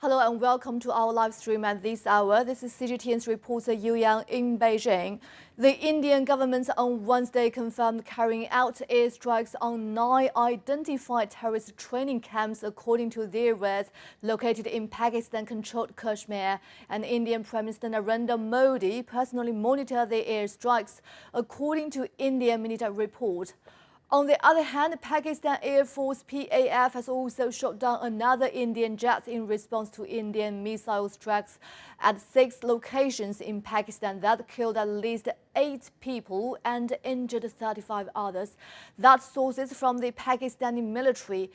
Hello and welcome to our live stream at this hour. This is CGTN's reporter Yu Yang in Beijing. The Indian government on Wednesday confirmed carrying out airstrikes on 9 identified terrorist training camps, according to their words, located in Pakistan-controlled Kashmir. And Indian Prime Minister Narendra Modi personally monitored the airstrikes, according to Indian military report. On the other hand, Pakistan Air Force PAF has also shot down another Indian jet in response to Indian missile strikes at 6 locations in Pakistan that killed at least 8 people and injured 35 others. That's sources from the Pakistani military.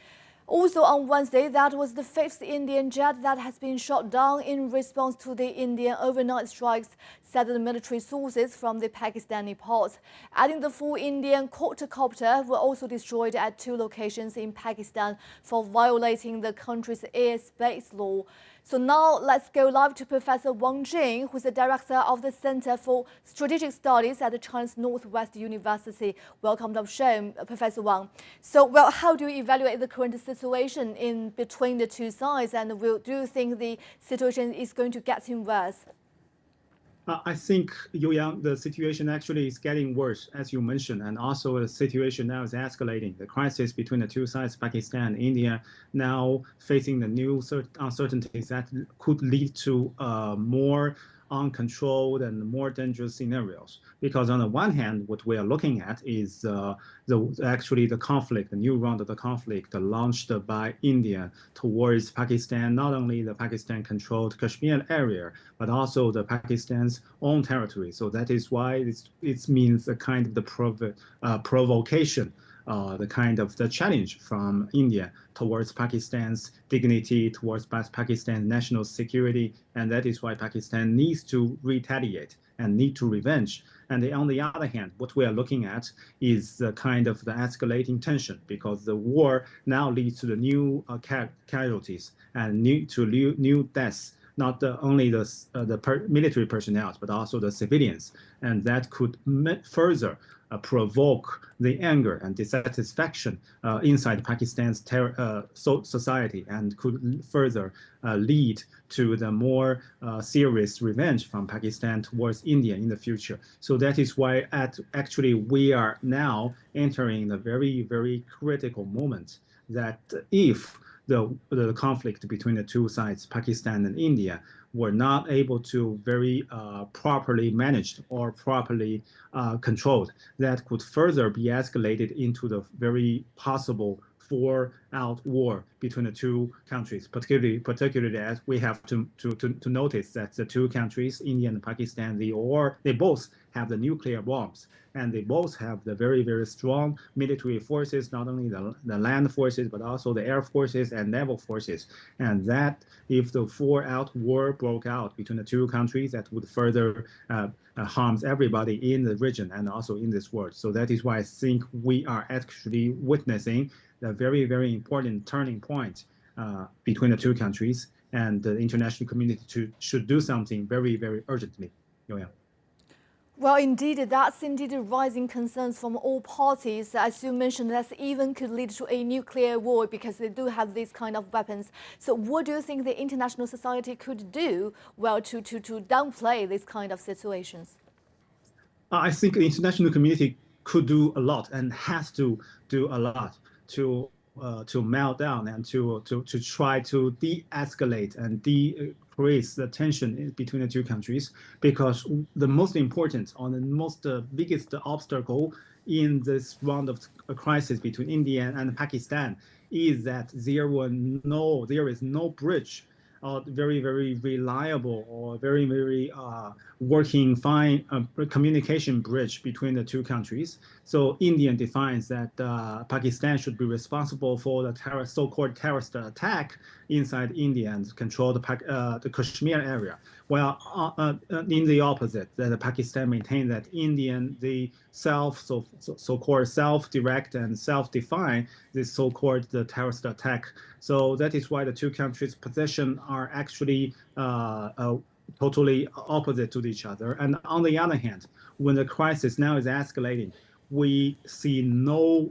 Also on Wednesday, that was the 5th Indian jet that has been shot down in response to the Indian overnight strikes, said the military sources from the Pakistani port. Adding the 4 Indian quadcopter were also destroyed at 2 locations in Pakistan for violating the country's airspace law. So now let's go live to Professor Wang Jing, who's the director of the Center for Strategic Studies at the China's Northwest University. Welcome to the show, Professor Wang. So, how do you evaluate the current situation in between the two sides, and do you think the situation is going to get worse? I think, Yu Yang, the situation actually is getting worse, as you mentioned, and also the situation now is escalating. The crisis between the two sides, Pakistan and India, now facing the new uncertainties that could lead to more uncontrolled and more dangerous scenarios. Because on the one hand, what we are looking at is actually the conflict, the new round of the conflict launched by India towards Pakistan, not only the Pakistan-controlled Kashmir area, but also the Pakistan's own territory. So that is why it means a kind of the provocation, the kind of the challenge from India towards Pakistan's dignity, towards Pakistan's national security, and that is why Pakistan needs to retaliate and need to revenge. And on the other hand, what we are looking at is the kind of the escalating tension, because the war now leads to the new casualties and new deaths. Not only the military personnel, but also the civilians. And that could further provoke the anger and dissatisfaction inside Pakistan's society, and could further lead to the more serious revenge from Pakistan towards India in the future. So that is why actually we are now entering a very, very critical moment, that if the conflict between the two sides, Pakistan and India, were not able to very properly managed or properly controlled, that could further be escalated into the very possible full-out war between the two countries, particularly as we have to notice that the two countries, India and Pakistan, they both have the nuclear bombs, and they both have the very, very strong military forces, not only the land forces, but also the air forces and naval forces. And that, if the full-out war broke out between the two countries, that would further harms everybody in the region and also in this world. So that is why I think we are actually witnessing a very, very important turning point between the two countries, and the international community should do something very, very urgently. Yeah. Well, indeed, that's indeed rising concerns from all parties. As you mentioned, that even could lead to a nuclear war because they do have these kind of weapons. So what do you think the international society could do, to downplay these kind of situations? I think the international community could do a lot and has to do a lot to melt down and to try to de-escalate and decrease the tension between the two countries, because the most important or the most biggest obstacle in this round of a crisis between India and Pakistan is that there is no bridge, very, very reliable or very, very working fine communication bridge between the two countries. So India defines that Pakistan should be responsible for the so-called terrorist attack inside India and control the Kashmir area. Well, in the opposite, that Pakistan maintained that the so-called self-direct and self-define this so-called the terrorist attack. So that is why the two countries' position are actually totally opposite to each other. And on the other hand, when the crisis now is escalating, we see no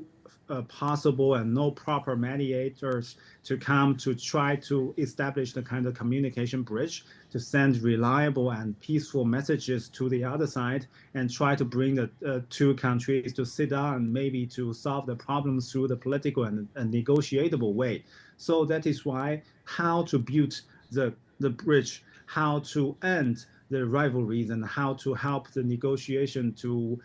possible and no proper mediators to come to try to establish the kind of communication bridge to send reliable and peaceful messages to the other side and try to bring the two countries to sit down and maybe to solve the problems through the political and negotiable way. So that is why how to build the bridge, how to end the rivalries, and how to help the negotiation to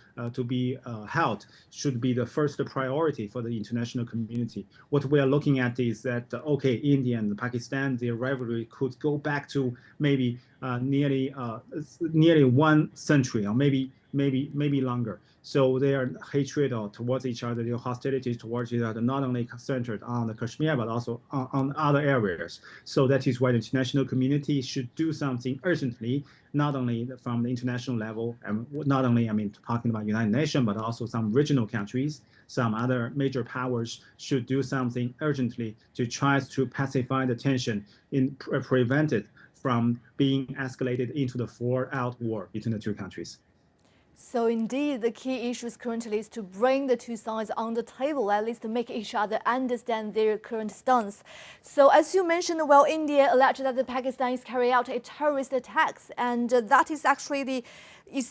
be held should be the first priority for the international community. What we are looking at is that okay, India and Pakistan, their rivalry could go back to maybe nearly 1 century, or maybe longer. So their hatred towards each other, their hostility towards each other, not only centered on the Kashmir, but also on other areas. So that is why the international community should do something urgently, not only from the international level, and not only, I mean, talking about United Nations, but also some regional countries, some other major powers should do something urgently to try to pacify the tension and prevent it from being escalated into the full-out war between the two countries. So indeed, the key issues currently is to bring the two sides on the table, at least to make each other understand their current stance. So as you mentioned, well, India alleged that the Pakistanis carry out a terrorist attacks, and that is actually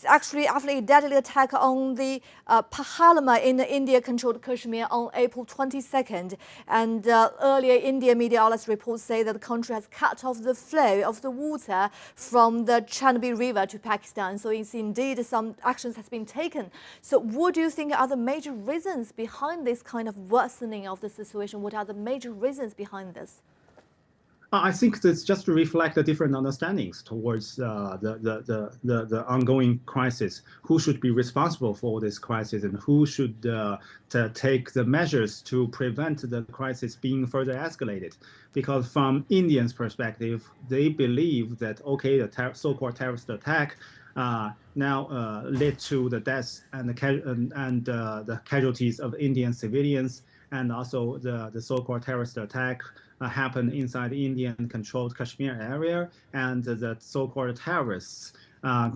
after a deadly attack on the Pahalgam in the India-controlled Kashmir on April 22nd. And earlier, Indian media outlets reports say that the country has cut off the flow of the water from the Chandbi River to Pakistan. So it's indeed some actions has been taken. So what do you think are the major reasons behind this kind of worsening of the situation? What are the major reasons behind this? I think that's just to reflect the different understandings towards the ongoing crisis. Who should be responsible for this crisis, and who should take the measures to prevent the crisis being further escalated? Because from Indians' perspective, they believe that okay, the so-called terrorist attack now led to the deaths and the casualties of Indian civilians, and also the so-called terrorist attack happened inside the Indian-controlled Kashmir area, and the so-called terrorists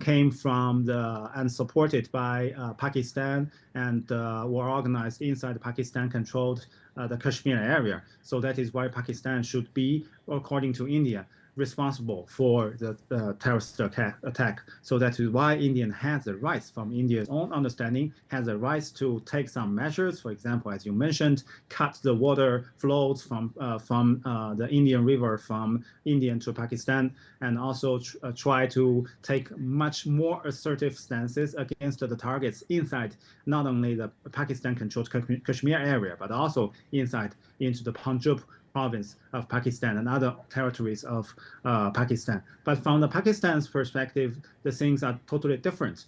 came from and supported by Pakistan, and were organized inside the Pakistan-controlled the Kashmir area. So that is why Pakistan should be, according to India, responsible for the terrorist attack. So that is why India has the rights, from India's own understanding, has the rights to take some measures. For example, as you mentioned, cut the water flows from the Indian River from India to Pakistan, and also try to take much more assertive stances against the targets inside not only the Pakistan-controlled Kashmir area, but also inside into the Punjab province of Pakistan and other territories of Pakistan. But from the Pakistan's perspective, the things are totally different.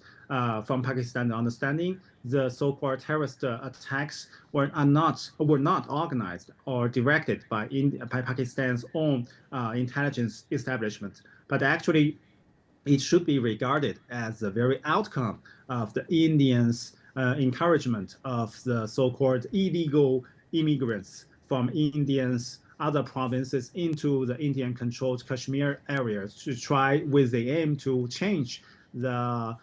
From Pakistan's understanding, the so-called terrorist attacks were not organized or directed by Pakistan's own intelligence establishment, but actually it should be regarded as the very outcome of the Indians' encouragement of the so-called illegal immigrants from Indians' other provinces into the Indian-controlled Kashmir areas to try with the aim to change the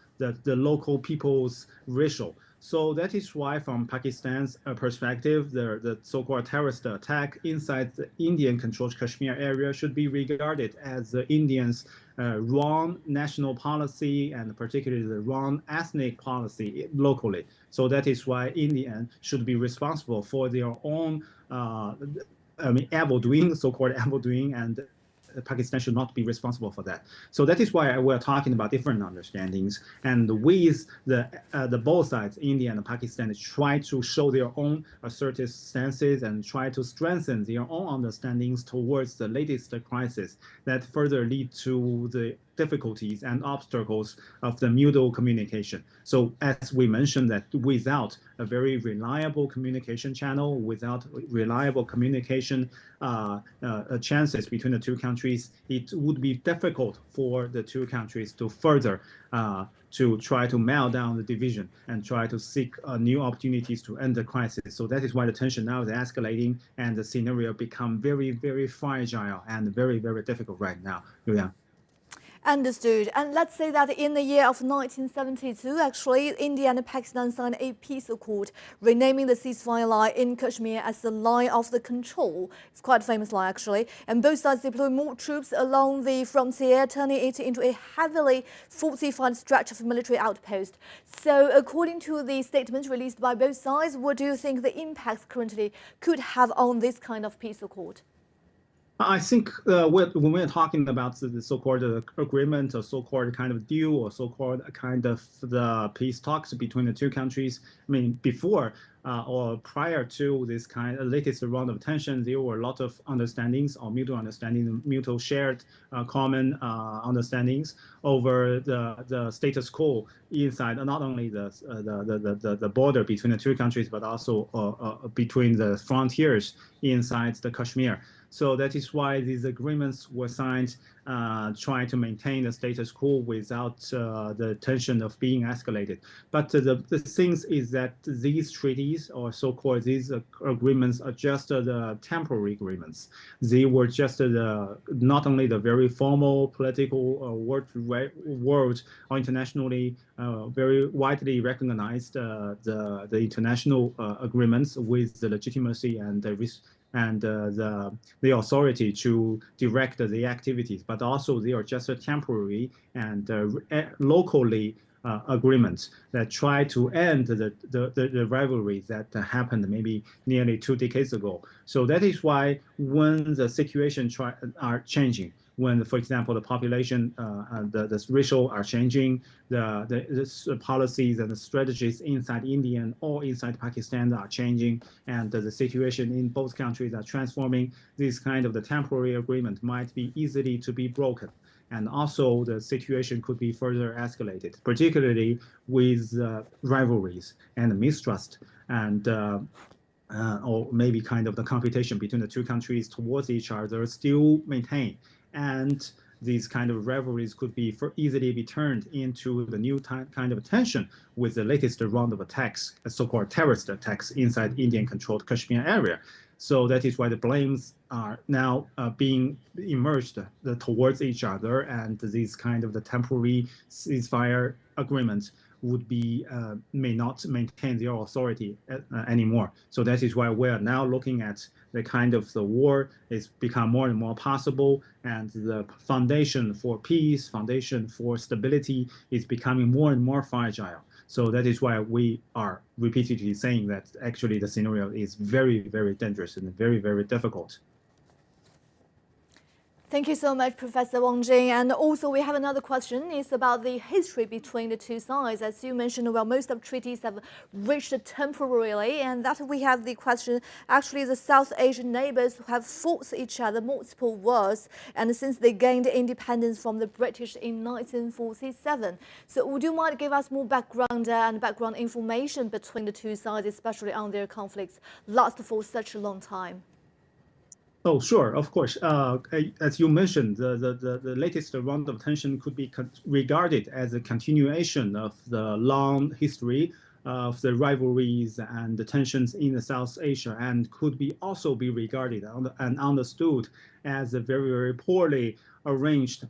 local people's racial. So that is why, from Pakistan's perspective, the so-called terrorist attack inside the Indian-controlled Kashmir area should be regarded as the Indians' wrong national policy, and particularly the wrong ethnic policy locally. So that is why India should be responsible for their own evil doing, so-called evil doing, and Pakistan should not be responsible for that. So that is why we're talking about different understandings, and with the both sides, India and Pakistan, try to show their own assertive stances and try to strengthen their own understandings towards the latest crisis that further lead to the difficulties and obstacles of the mutual communication. So as we mentioned, that without a very reliable communication channel, without reliable communication chances between the two countries, it would be difficult for the two countries to further to try to melt down the division and try to seek new opportunities to end the crisis. So that is why the tension now is escalating, and the scenario become very, very fragile and very, very difficult right now. Yuliang. Understood. And let's say that in the year of 1972, actually, India and Pakistan signed a peace accord, renaming the ceasefire line in Kashmir as the line of the control. It's quite a famous line, actually. And both sides deployed more troops along the frontier, turning it into a heavily fortified stretch of military outpost. So, according to the statements released by both sides, what do you think the impacts currently could have on this kind of peace accord? I think when we're talking about the so-called agreement, or so-called kind of deal, or so-called kind of the peace talks between the two countries, I mean, before or prior to this kind of latest round of tension, there were a lot of understandings or mutual understanding, mutual shared common understandings over the status quo inside not only the border between the two countries, but also between the frontiers inside the Kashmir. So that is why these agreements were signed, trying to maintain the status quo without the tension of being escalated. But the thing is that these treaties, or so-called these agreements, are just the temporary agreements. They were just not only the very formal political world or internationally very widely recognized the international agreements with the legitimacy and the authority to direct the activities, but also they are just a temporary and locally agreements that try to end the rivalry that happened maybe nearly 2 decades ago. So that is why when the situation are changing, when, for example, the population, the racial are changing, the policies and the strategies inside India or inside Pakistan are changing, and the situation in both countries are transforming, this kind of the temporary agreement might be easily to be broken. And also the situation could be further escalated, particularly with rivalries and mistrust and or maybe kind of the competition between the two countries towards each other still maintained. And these kind of rivalries could be easily be turned into the new kind of tension with the latest round of attacks, so-called terrorist attacks inside Indian-controlled Kashmir area. So that is why the blames are now being emerged towards each other, and these kind of the temporary ceasefire agreements would be may not maintain their authority anymore. So that is why we are now looking at the kind of the war is become more and more possible, and the foundation for peace, foundation for stability is becoming more and more fragile. So that is why we are repeatedly saying that actually the scenario is very, very dangerous and very, very difficult. Thank you so much, Professor Wang Jing. And also, we have another question. It's about the history between the two sides. As you mentioned, well, most of treaties have reached temporarily, and that we have the question. Actually, the South Asian neighbors have fought each other multiple wars, and since they gained independence from the British in 1947. So, would you mind give us more background and background information between the two sides, especially on their conflicts last for such a long time? Oh, sure, of course. As you mentioned, the latest round of tension could be regarded as a continuation of the long history of the rivalries and the tensions in the South Asia, and could be also be regarded and understood as a very, very poorly arranged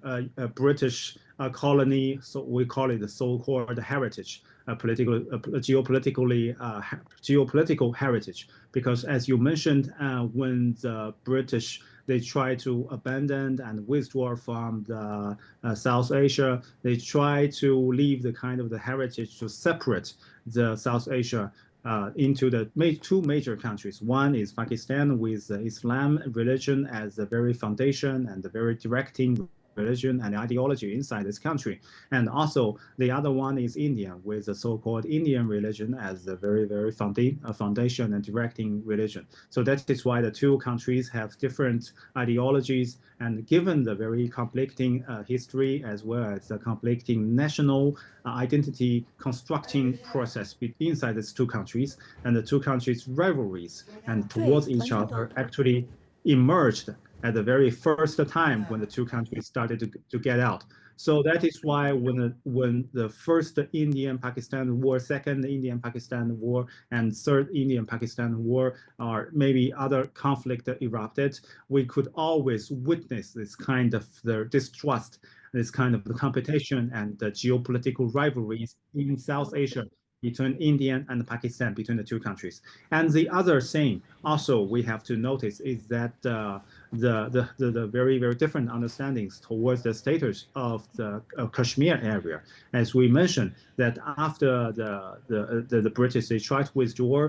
British colony. So we call it the so-called heritage, geopolitical heritage. Because as you mentioned, when the British they try to abandon and withdraw from the South Asia, they try to leave the kind of the heritage to separate the South Asia into the two major countries. One is Pakistan with Islam religion as the very foundation and the very directing religion and ideology inside this country. And also the other one is India with the so-called Indian religion as the very, very foundation and directing religion. So that is why the two countries have different ideologies, and given the very conflicting history as well as the conflicting national identity constructing process inside these two countries, and the two countries' rivalries and towards each other actually emerged at the very first time when the two countries started to get out. So that is why when the first Indian-Pakistan war, second Indian-Pakistan war, and third Indian-Pakistan war, or maybe other conflict erupted, we could always witness this kind of the distrust this kind of competition and the geopolitical rivalries in South Asia between India and Pakistan, between the two countries. And the other thing also we have to notice is that the very, very different understandings towards the status of the Kashmir area. As we mentioned, that after the British, they tried to withdraw,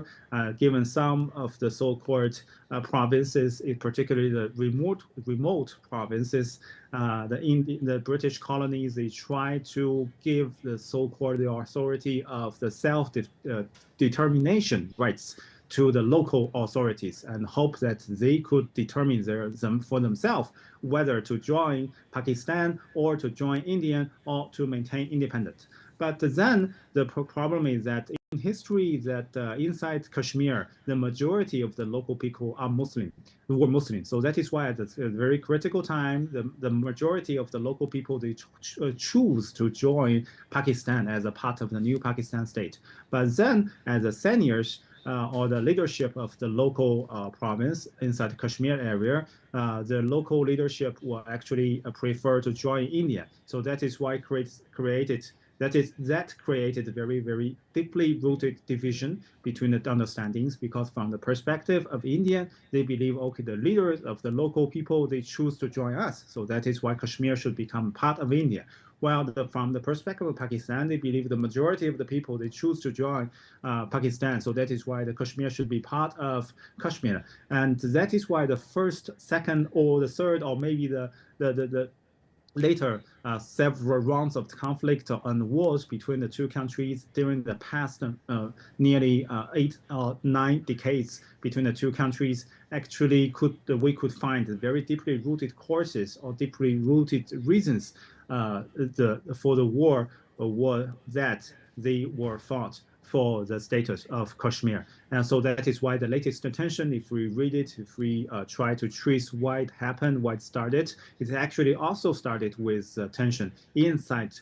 given some of the so-called provinces, particularly the remote provinces, the British colonies, they try to give the so-called the authority of the self-determination rights to the local authorities and hope that they could determine them for themselves whether to join Pakistan or to join India or to maintain independence. But then the problem is that in history, that inside Kashmir, the majority of the local people are Muslim, were Muslim. So that is why at a very critical time, the majority of the local people, they choose to join Pakistan as a part of the new Pakistan state. But then as the seniors, or the leadership of the local province inside the Kashmir area, the local leadership will actually prefer to join India. So that is why created a very, very deeply rooted division between the understandings, because from the perspective of India, they believe, okay, the leaders of the local people, they choose to join us. So that is why Kashmir should become part of India. While from the perspective of Pakistan, they believe the majority of the people, they choose to join Pakistan. So that is why the Kashmir should be part of Kashmir. And that is why the first, second, or the third, or maybe the later several rounds of conflict and wars between the two countries during the past nearly 8 or 9 decades between the two countries actually we could find very deeply rooted causes or deeply rooted reasons for the war that they were fought for the status of Kashmir. And so that is why the latest tension, if we read it, if we try to trace why it happened, why it started, it actually also started with tension inside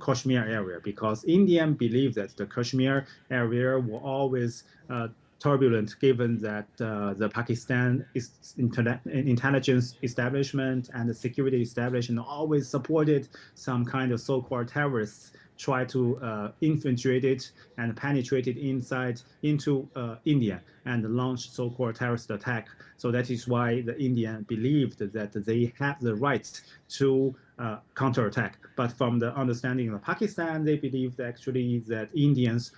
Kashmir area, because Indians believe that the Kashmir area will always turbulent, given that the Pakistan intelligence establishment and the security establishment always supported some kind of so-called terrorists try to infiltrate it and penetrate it into India and launch so-called terrorist attack. So that is why the Indian believed that they have the right to counterattack. But from the understanding of Pakistan, they believed actually that Indians'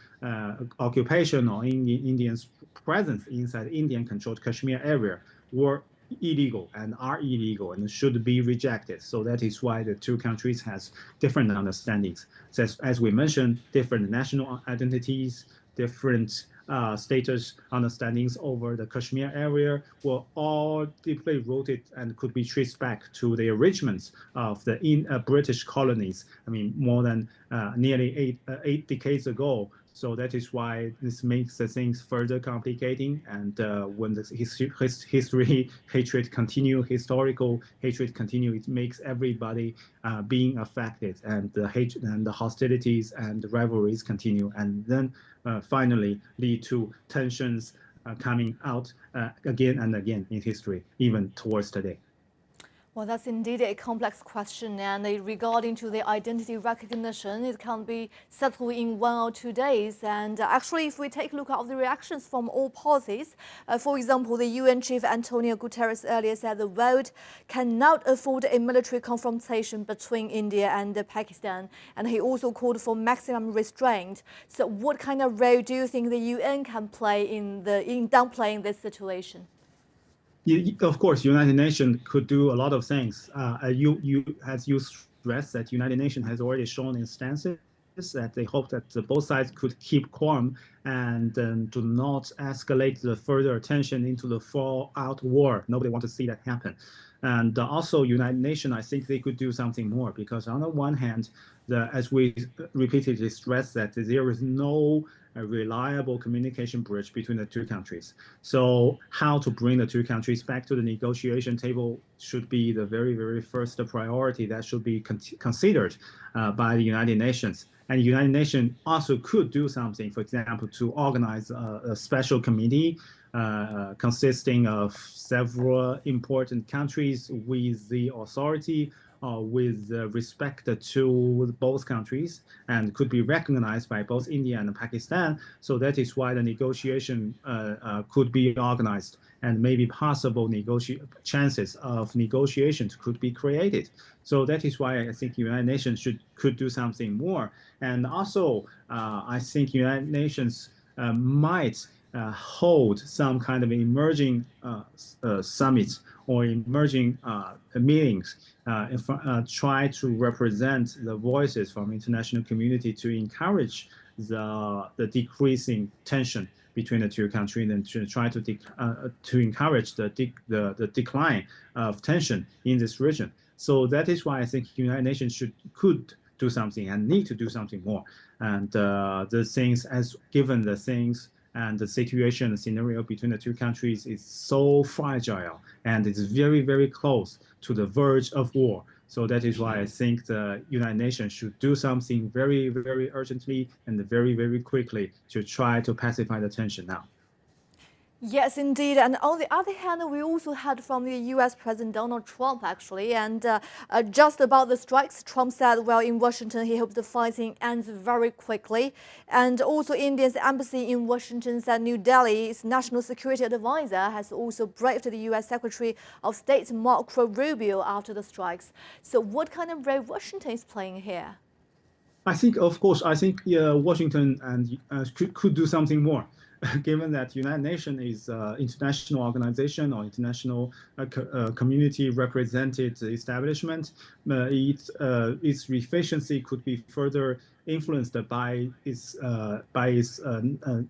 occupation or Indians' presence inside Indian-controlled Kashmir area were illegal and are illegal and should be rejected. So that is why the two countries has different understandings. So as we mentioned, different national identities, different status understandings over the Kashmir area were all deeply rooted and could be traced back to the arrangements of the British colonies. I mean, more than nearly eight decades ago. So that is why this makes the things further complicating. And when the history hatred continue, historical hatred continue, it makes everybody being affected, and the hatred and the hostilities and the rivalries continue, and then finally lead to tensions coming out again and again in history, even towards today. Well, that's indeed a complex question, and regarding to the identity recognition, it can't be settled in 1 or 2 days. And actually, if we take a look at the reactions from all parties, for example, the UN Chief Antonio Guterres earlier said the world cannot afford a military confrontation between India and Pakistan, and he also called for maximum restraint. So, what kind of role do you think the UN can play in downplaying this situation? Of course, United Nations could do a lot of things. As you stressed, that United Nations has already shown in stances that they hope that both sides could keep calm and do not escalate the further tension into the full-out war. Nobody wants to see that happen. And also, United Nations, I think they could do something more, because on the one hand, as we repeatedly stress, that there is no reliable communication bridge between the two countries. So how to bring the two countries back to the negotiation table should be the very, very first priority that should be considered by the United Nations. And the United Nations also could do something, for example, to organize a special committee consisting of several important countries with the authority with respect to both countries and could be recognized by both India and Pakistan. So that is why the negotiation could be organized, and maybe possible chances of negotiations could be created. So that is why I think United Nations could do something more. And also, I think United Nations might hold some kind of emerging summits or emerging meetings, try to represent the voices from international community to encourage the decreasing tension between the two countries, and to try to encourage the decline of tension in this region. So that is why I think United Nations could do something and need to do something more. And the things, as given the things and the situation, the scenario between the two countries is so fragile, and it's very, very close to the verge of war. So that is why I think the United Nations should do something very, very urgently and very, very quickly to try to pacify the tension now. Yes, indeed. And on the other hand, we also heard from the US President Donald Trump, actually. And just about the strikes, Trump said, well, in Washington, he hopes the fighting ends very quickly. And also, India's embassy in Washington said New Delhi's national security advisor has also briefed the US Secretary of State Marco Rubio after the strikes. So what kind of role Washington is playing here? I think, of course, Washington and could do something more. Given that United Nations is an international organization or international community represented establishment, its efficiency could be further influenced by its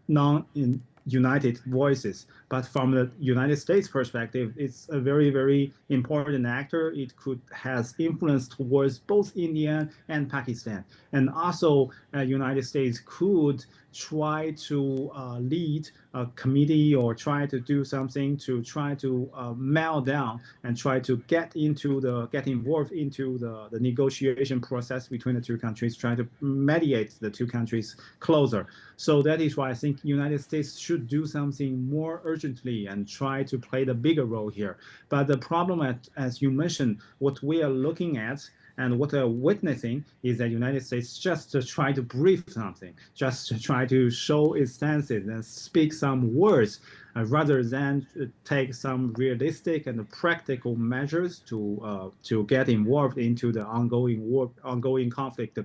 non-united voices. But from the United States perspective, it's a very, very important actor. It has influence towards both India and Pakistan. And also, United States could try to lead a committee or try to do something to try to melt down and try to get involved into the negotiation process between the two countries, try to mediate the two countries closer. So that is why I think United States should do something more urgently and try to play the bigger role here. But the problem, as you mentioned, what we are looking at and what we're witnessing is that United States just to try to brief something, just to try to show its stances and speak some words, rather than take some realistic and practical measures to get involved into the ongoing conflict,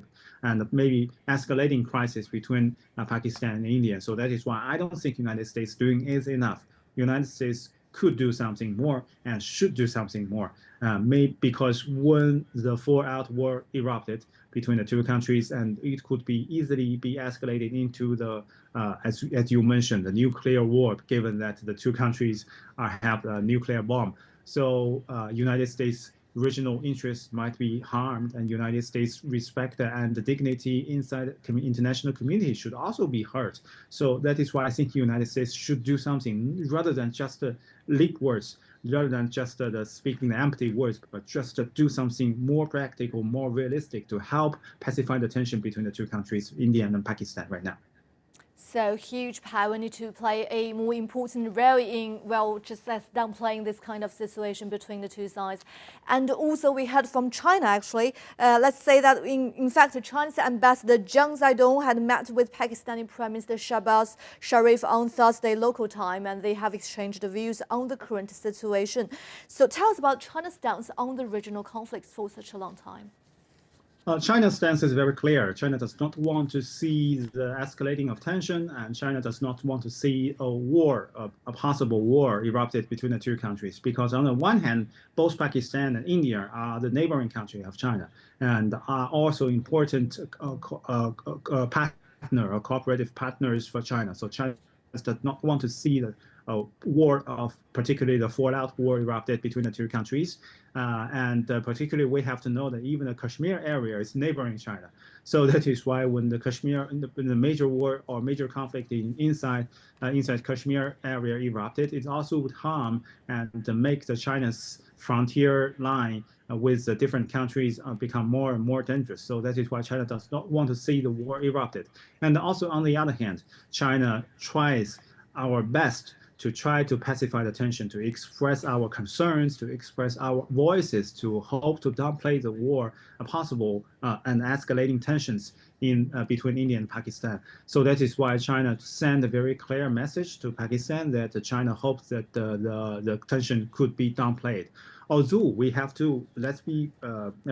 and maybe escalating crisis between Pakistan and India. So that is why I don't think United States doing is enough. United States could do something more and should do something more. Because when the fallout war erupted between the two countries, and it could easily be escalated into the, as you mentioned, the nuclear war, given that the two countries have a nuclear bomb. So United States regional interests might be harmed, and United States respect and the dignity inside international community should also be hurt. So that is why I think United States should do something rather than just leak words, rather than just speaking empty words, but just do something more practical, more realistic to help pacify the tension between the two countries, India and Pakistan, right now. So huge power need to play a more important role in, well, just as downplaying this kind of situation between the two sides. And also we heard from China, actually. Let's say that, in fact, China's ambassador Zhang Zaidong had met with Pakistani Prime Minister Shahbaz Sharif on Thursday local time, and they have exchanged views on the current situation. So tell us about China's stance on the regional conflicts for such a long time. China's stance is very clear. China does not want to see the escalating of tension, and China does not want to see a possible war erupted between the two countries. Because on the one hand, both Pakistan and India are the neighboring country of China and are also important partner or cooperative partners for China. So China does not want to see the war of particularly the fallout war erupted between the two countries. And particularly, we have to know that even the Kashmir area is neighboring China. So that is why when the Kashmir, in the major war or major conflict inside Kashmir area erupted, it also would harm and make the China's frontier line with the different countries become more and more dangerous. So that is why China does not want to see the war erupted. And also, on the other hand, China tries our best to try to pacify the tension, to express our concerns, to express our voices, to hope to downplay the war, possible and escalating tensions in between India and Pakistan. So that is why China sent a very clear message to Pakistan that China hopes that the tension could be downplayed. Although we have to, let's be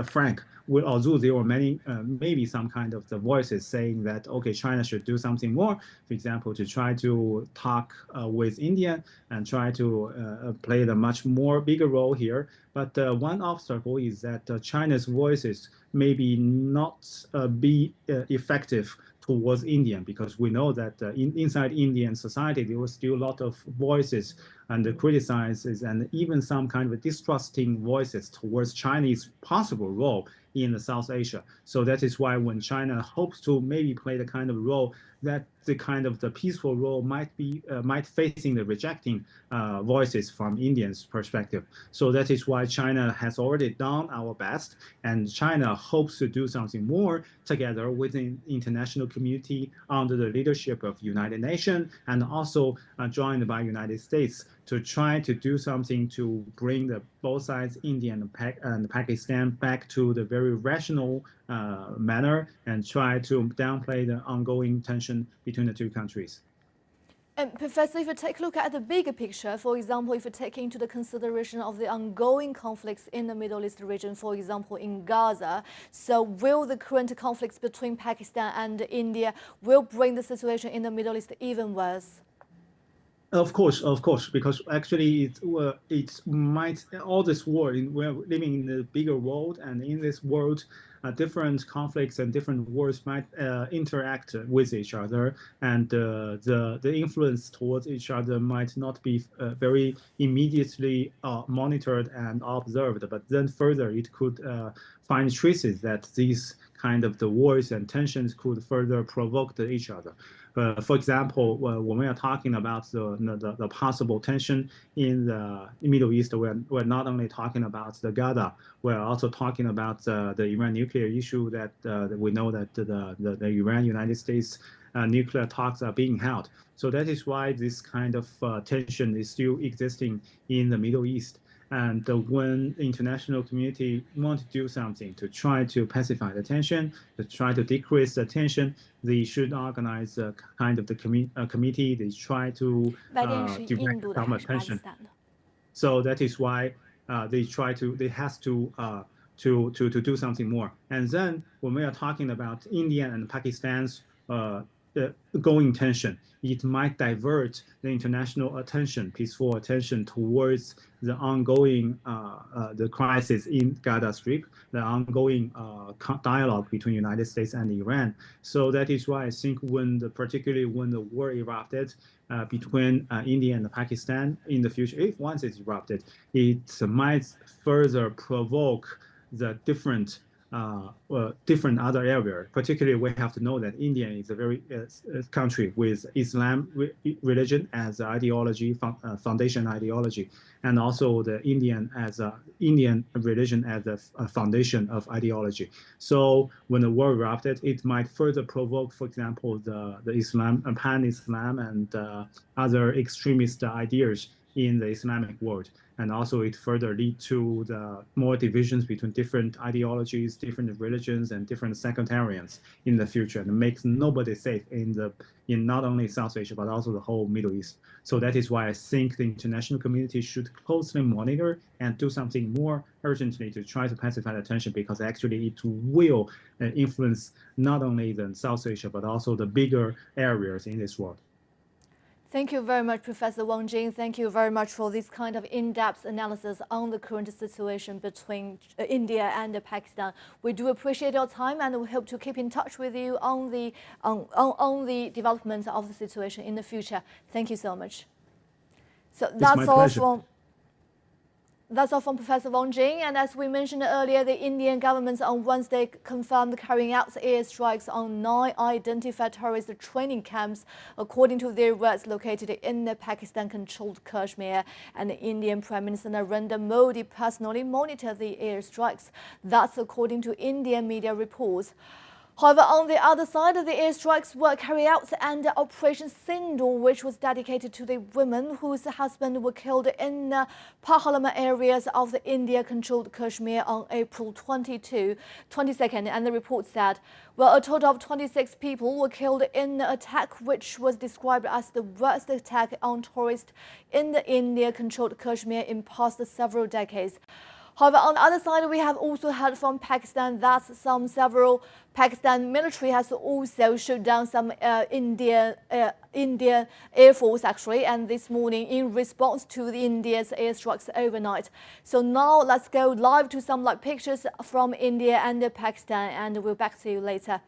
frank, although there were many, maybe some kind of the voices saying that, okay, China should do something more, for example, to try to talk with India and try to play the much more bigger role here. But one obstacle is that China's voices maybe not be effective towards India, because we know that inside Indian society, there was still a lot of voices and criticizes and even some kind of distrusting voices towards Chinese possible role in South Asia. So that is why when China hopes to maybe play the kind of role, that the kind of the peaceful role might be facing the rejecting voices from Indians' perspective. So that is why China has already done our best, and China hopes to do something more together with the international community under the leadership of United Nations, and also joined by United States, to try to do something to bring both sides, India and Pakistan, back to the very rational manner and try to downplay the ongoing tension between the two countries. And Professor, if you take a look at the bigger picture, for example, if you take into the consideration of the ongoing conflicts in the Middle East region, for example, in Gaza, so will the current conflicts between Pakistan and India will bring the situation in the Middle East even worse? Of course, because actually it might, all this world, we're living in the bigger world, and in this world, different conflicts and different wars might interact with each other, and the influence towards each other might not be very immediately monitored and observed, but then further it could find traces that these kind of the wars and tensions could further provoke each other. For example, when we are talking about the possible tension in the Middle East, we're not only talking about the Gaza, we're also talking about the Iran nuclear issue that we know that the Iran-United States nuclear talks are being held. So that is why this kind of tension is still existing in the Middle East. And when the international community want to do something to try to pacify the tension, to try to decrease the tension, they should organize a kind of the committee. They try to direct some attention. So that is why they has to do something more. And then when we are talking about India and Pakistan's going tension, it might divert the international attention, peaceful attention, towards the ongoing the crisis in Gaza Strip, the ongoing dialogue between the United States and Iran. So that is why I think particularly when the war erupted between India and Pakistan in the future, if once it's erupted, it might further provoke the different other areas. Particularly, we have to know that India is a very country with Islam religion as ideology, foundation ideology, and also the Indian religion as a foundation of ideology. So when the war erupted, it might further provoke, for example, the Islam, pan-Islam, and other extremist ideas in the Islamic world. And also it further lead to the more divisions between different ideologies, different religions, and different sectarians in the future, and makes nobody safe in not only South Asia, but also the whole Middle East. So that is why I think the international community should closely monitor and do something more urgently to try to pacify the tension, because actually it will influence not only the South Asia, but also the bigger areas in this world. Thank you very much, Professor Wang Jing. Thank you very much for this kind of in-depth analysis on the current situation between India and Pakistan. We do appreciate your time, and we hope to keep in touch with you on the development of the situation in the future. Thank you so much. So that's all from Professor Wang Jing. And as we mentioned earlier, the Indian government on Wednesday confirmed carrying out airstrikes on 9 identified terrorist training camps, according to their words, located in the Pakistan-controlled Kashmir. And the Indian Prime Minister Narendra Modi personally monitored the airstrikes. That's according to Indian media reports. However, on the other side, the airstrikes were carried out under Operation Sindoor, which was dedicated to the women whose husbands were killed in Pahalgam areas of the India-controlled Kashmir on April 22nd. And the report said, well, a total of 26 people were killed in the attack, which was described as the worst attack on tourists in the India-controlled Kashmir in past several decades. However, on the other side, we have also heard from Pakistan that several Pakistan military has also shot down some Indian Air Force actually, and this morning in response to the India's airstrikes overnight. So now let's go live to some pictures from India and Pakistan, and we'll back to you later.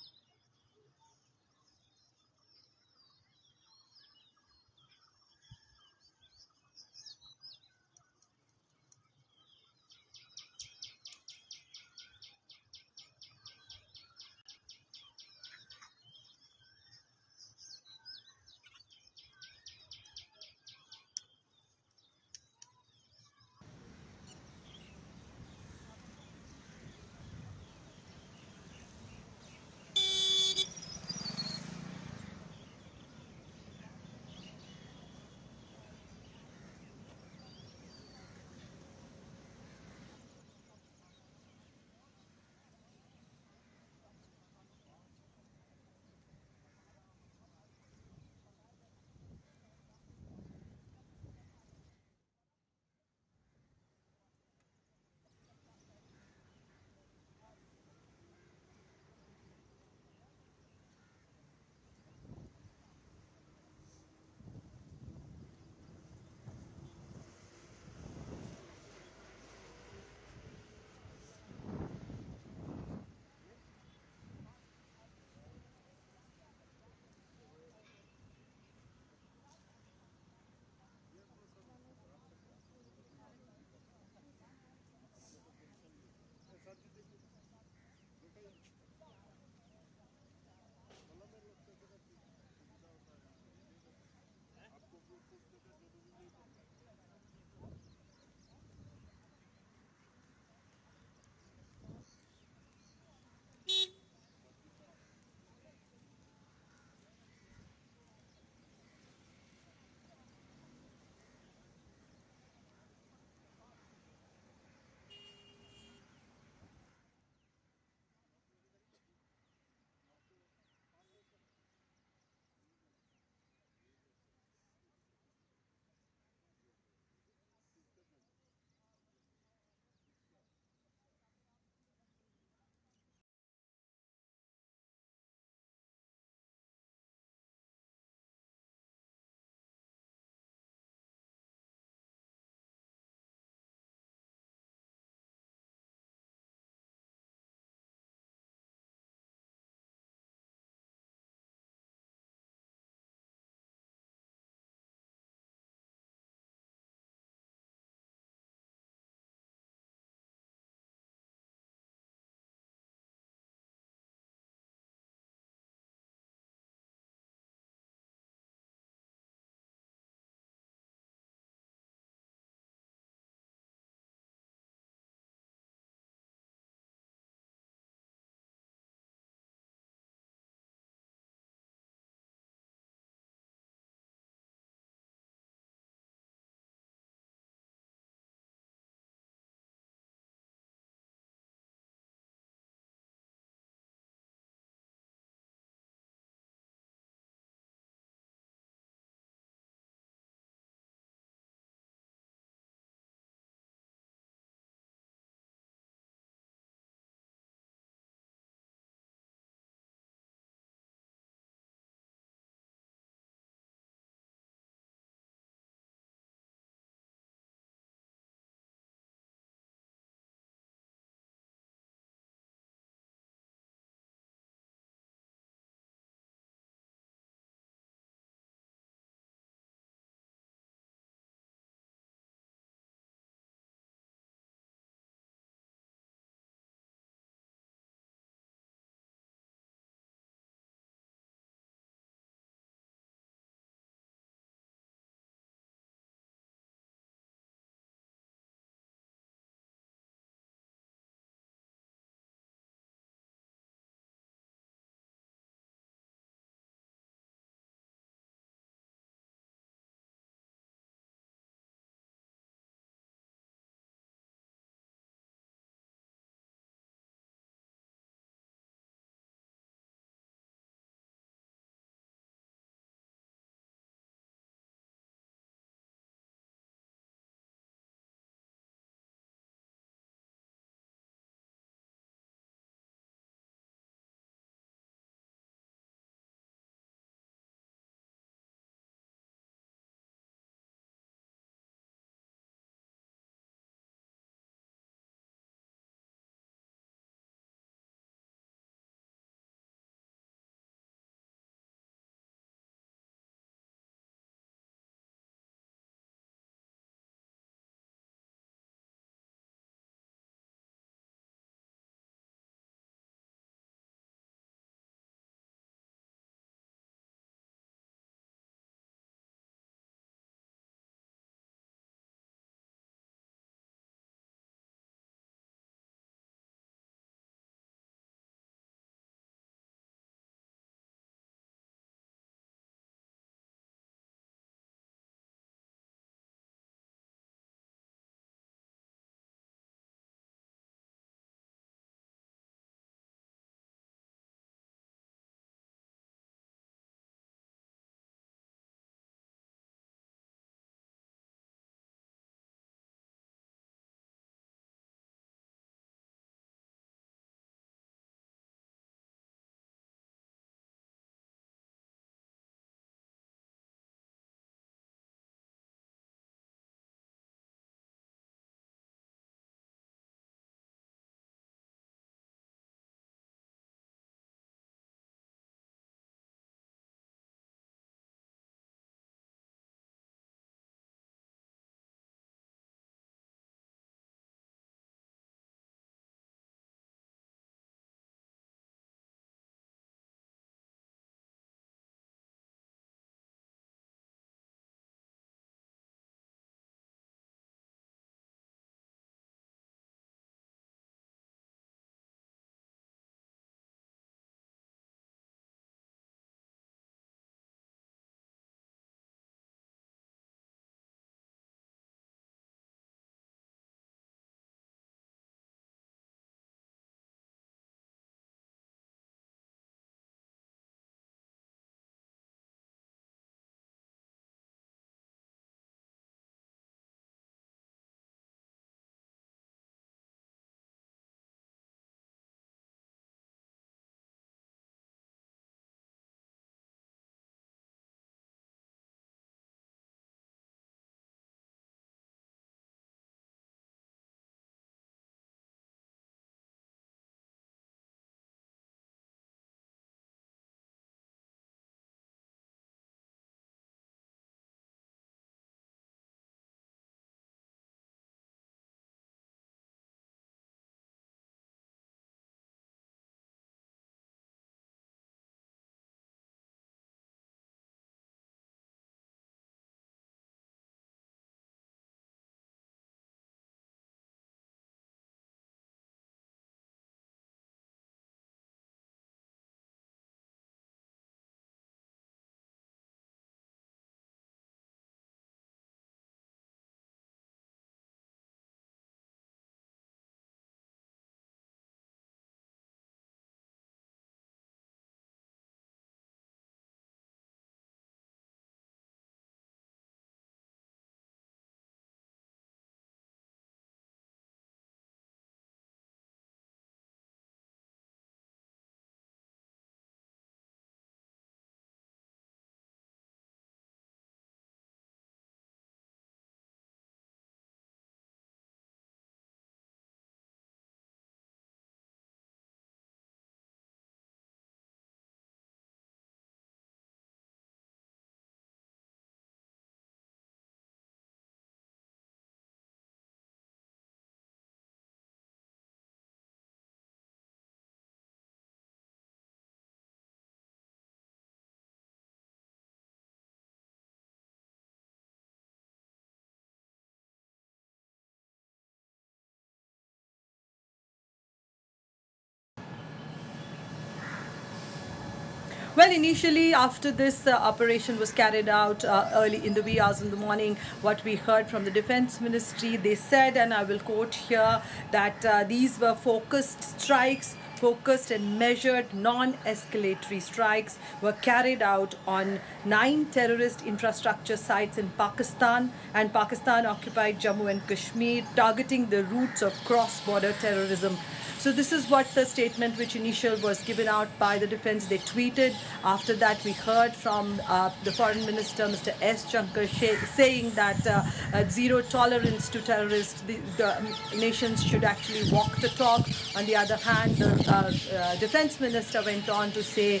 Well, initially, after this operation was carried out early in the wee hours in the morning, what we heard from the Defense Ministry, they said, and I will quote here, that these were focused strikes, focused and measured non-escalatory strikes were carried out on 9 terrorist infrastructure sites in Pakistan and Pakistan-occupied Jammu and Kashmir, targeting the roots of cross-border terrorism. So this is what the statement which initial was given out by the defense. They tweeted. After that, we heard from the foreign minister, Mr. S. Shankar, saying that zero tolerance to terrorists. The nations should actually walk the talk. On the other hand, the defense minister went on to say,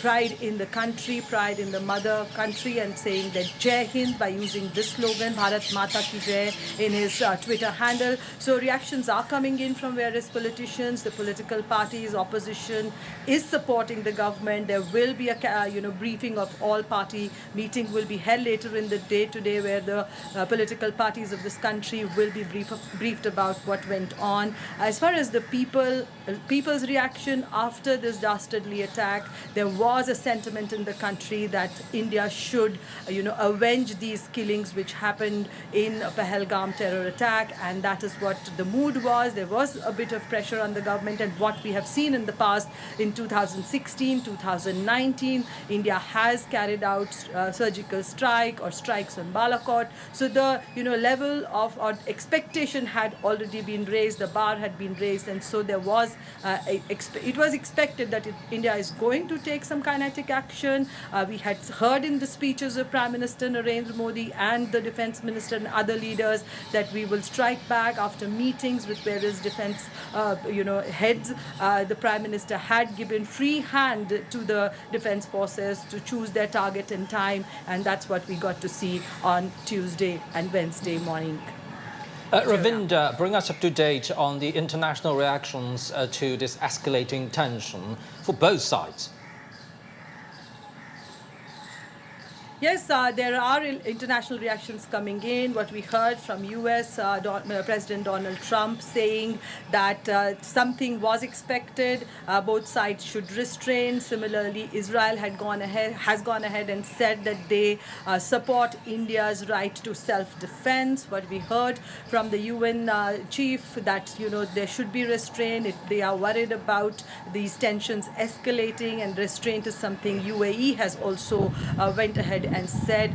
pride in the country, pride in the mother country, and saying that Jai Hind by using this slogan, Bharat Mata Ki Jai, in his Twitter handle. So reactions are coming in from various politicians. The political parties, opposition is supporting the government. There will be a briefing of all party meeting will be held later in the day today, where the political parties of this country will be briefed about what went on. As far as the people's reaction after this dastardly attack, there was a sentiment in the country that India should avenge these killings which happened in Pahalgam terror attack, and that is what the mood was. There was a bit of pressure on the government, and what we have seen in the past, in 2016, 2019, India has carried out surgical strike or strikes on Balakot. So the level of expectation had already been raised, the bar had been raised, and so there was it was expected that India is going to take some kinetic action. We had heard in the speeches of Prime Minister Narendra Modi and the Defense Minister and other leaders that we will strike back. After meetings with various defense heads, the Prime Minister had given free hand to the defense forces to choose their target and time, and that's what we got to see on Tuesday and Wednesday morning. Ravinder, bring us up to date on the international reactions to this escalating tension for both sides. Yes, there are international reactions coming in. What we heard from U.S. President Donald Trump saying that something was expected. Both sides should restrain. Similarly, Israel has gone ahead and said that they support India's right to self-defense. What we heard from the UN chief that there should be restraint. They are worried about these tensions escalating, and restraint is something UAE has also went ahead and said.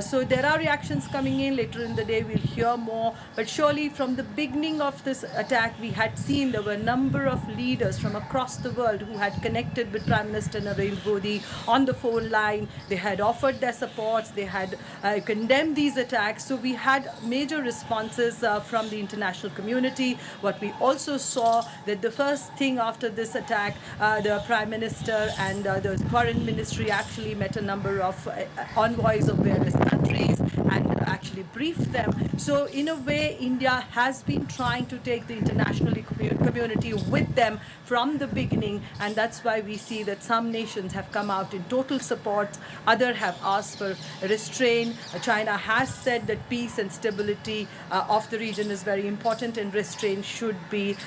So there are reactions coming in. Later in the day we'll hear more, but surely from the beginning of this attack we had seen there were a number of leaders from across the world who had connected with Prime Minister Narendra Modi on the phone line. They had offered their supports, they had condemned these attacks. So we had major responses from the international community. What we also saw that the first thing after this attack, the Prime Minister and the Foreign Ministry actually met a number of envoys of various countries and actually briefed them. So in a way, India has been trying to take the international community with them from the beginning, and that's why we see that some nations have come out in total support. Others have asked for restraint. China has said that peace and stability of the region is very important, and restraint should be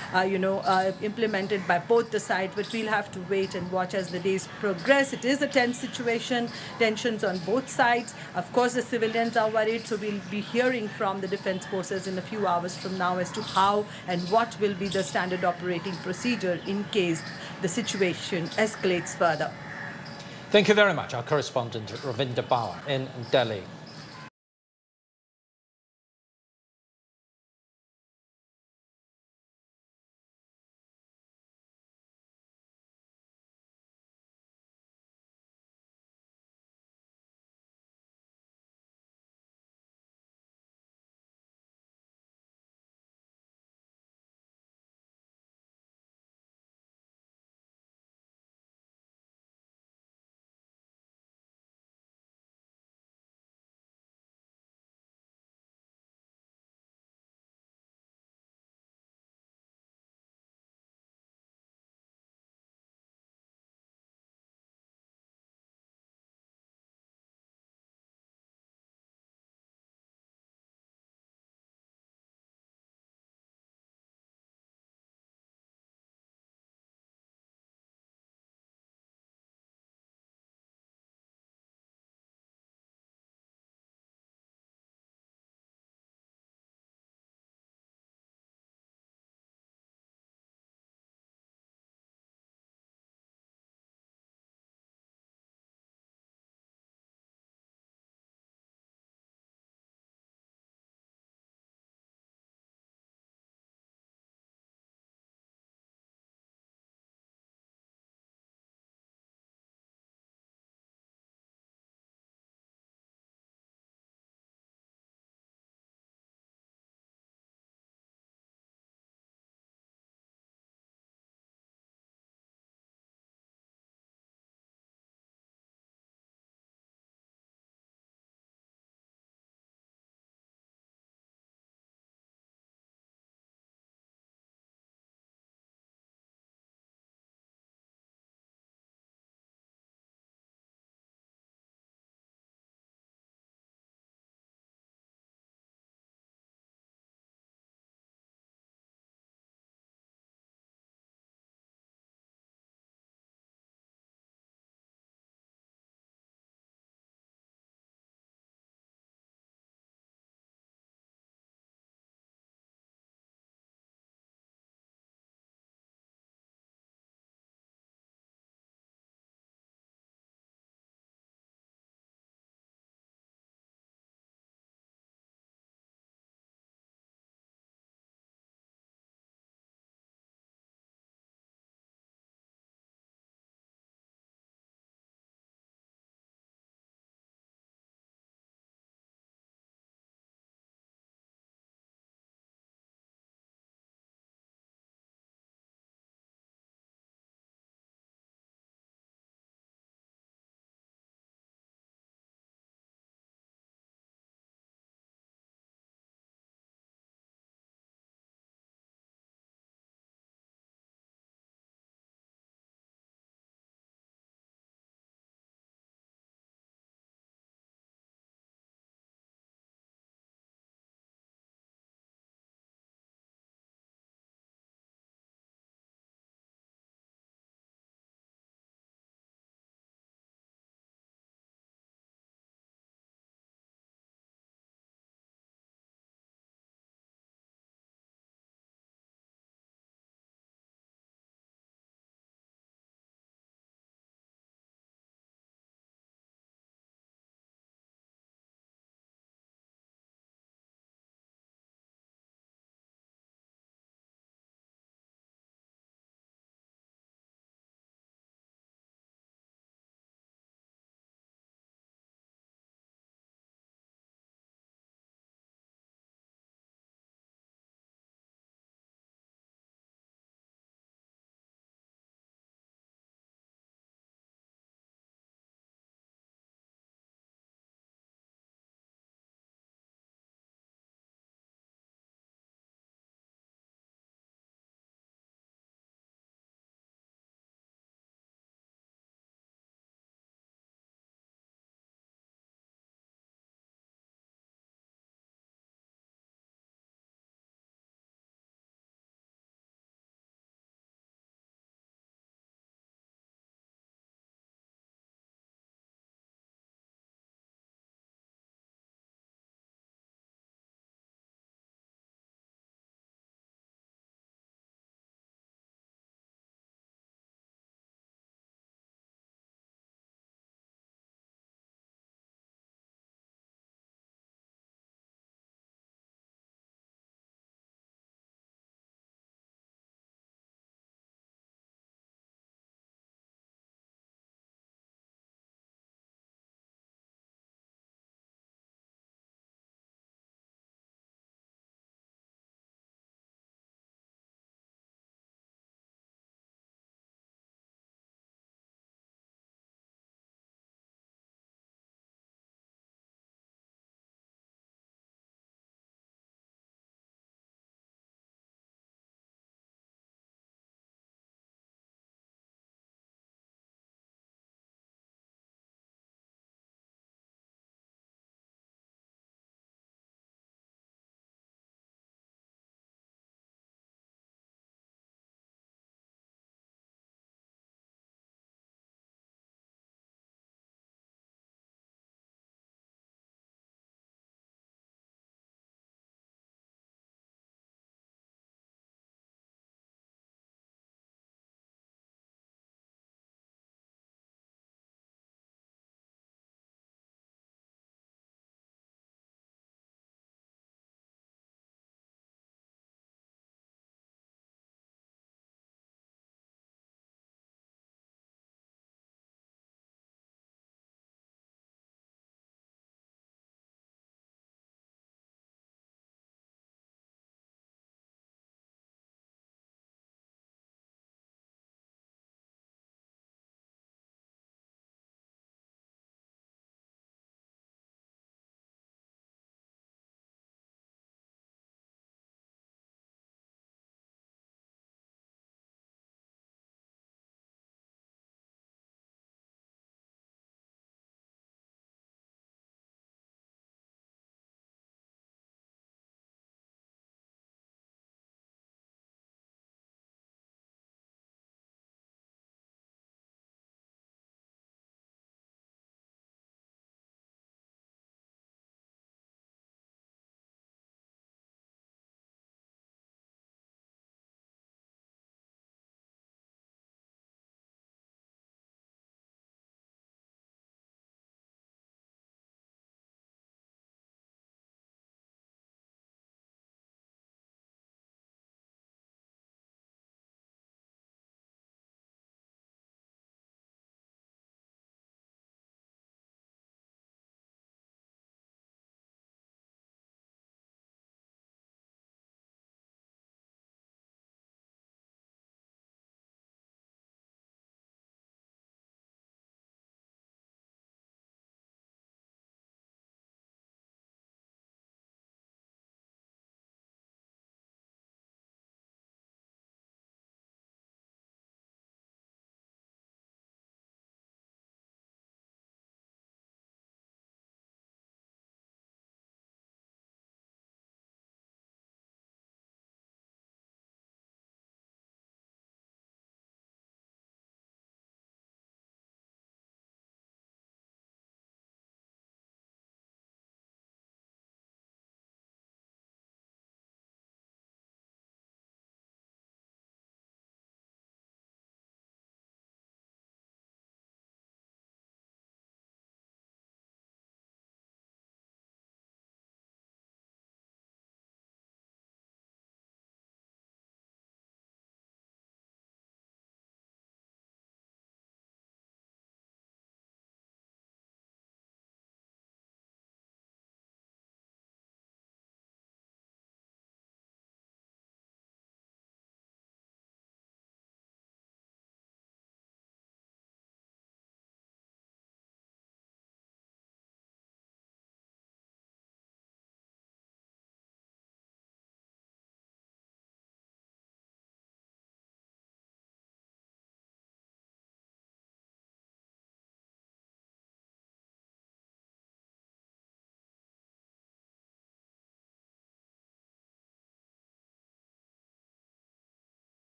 implemented by both the sides. But we'll have to wait and watch as the days progress. It is a tense situation, tensions on both sides. Of course, the civilians are worried, so we'll be hearing from the defense forces in a few hours from now as to how and what will be the standard operating procedure in case the situation escalates further. Thank you very much, our correspondent Ravinder Bauer in Delhi.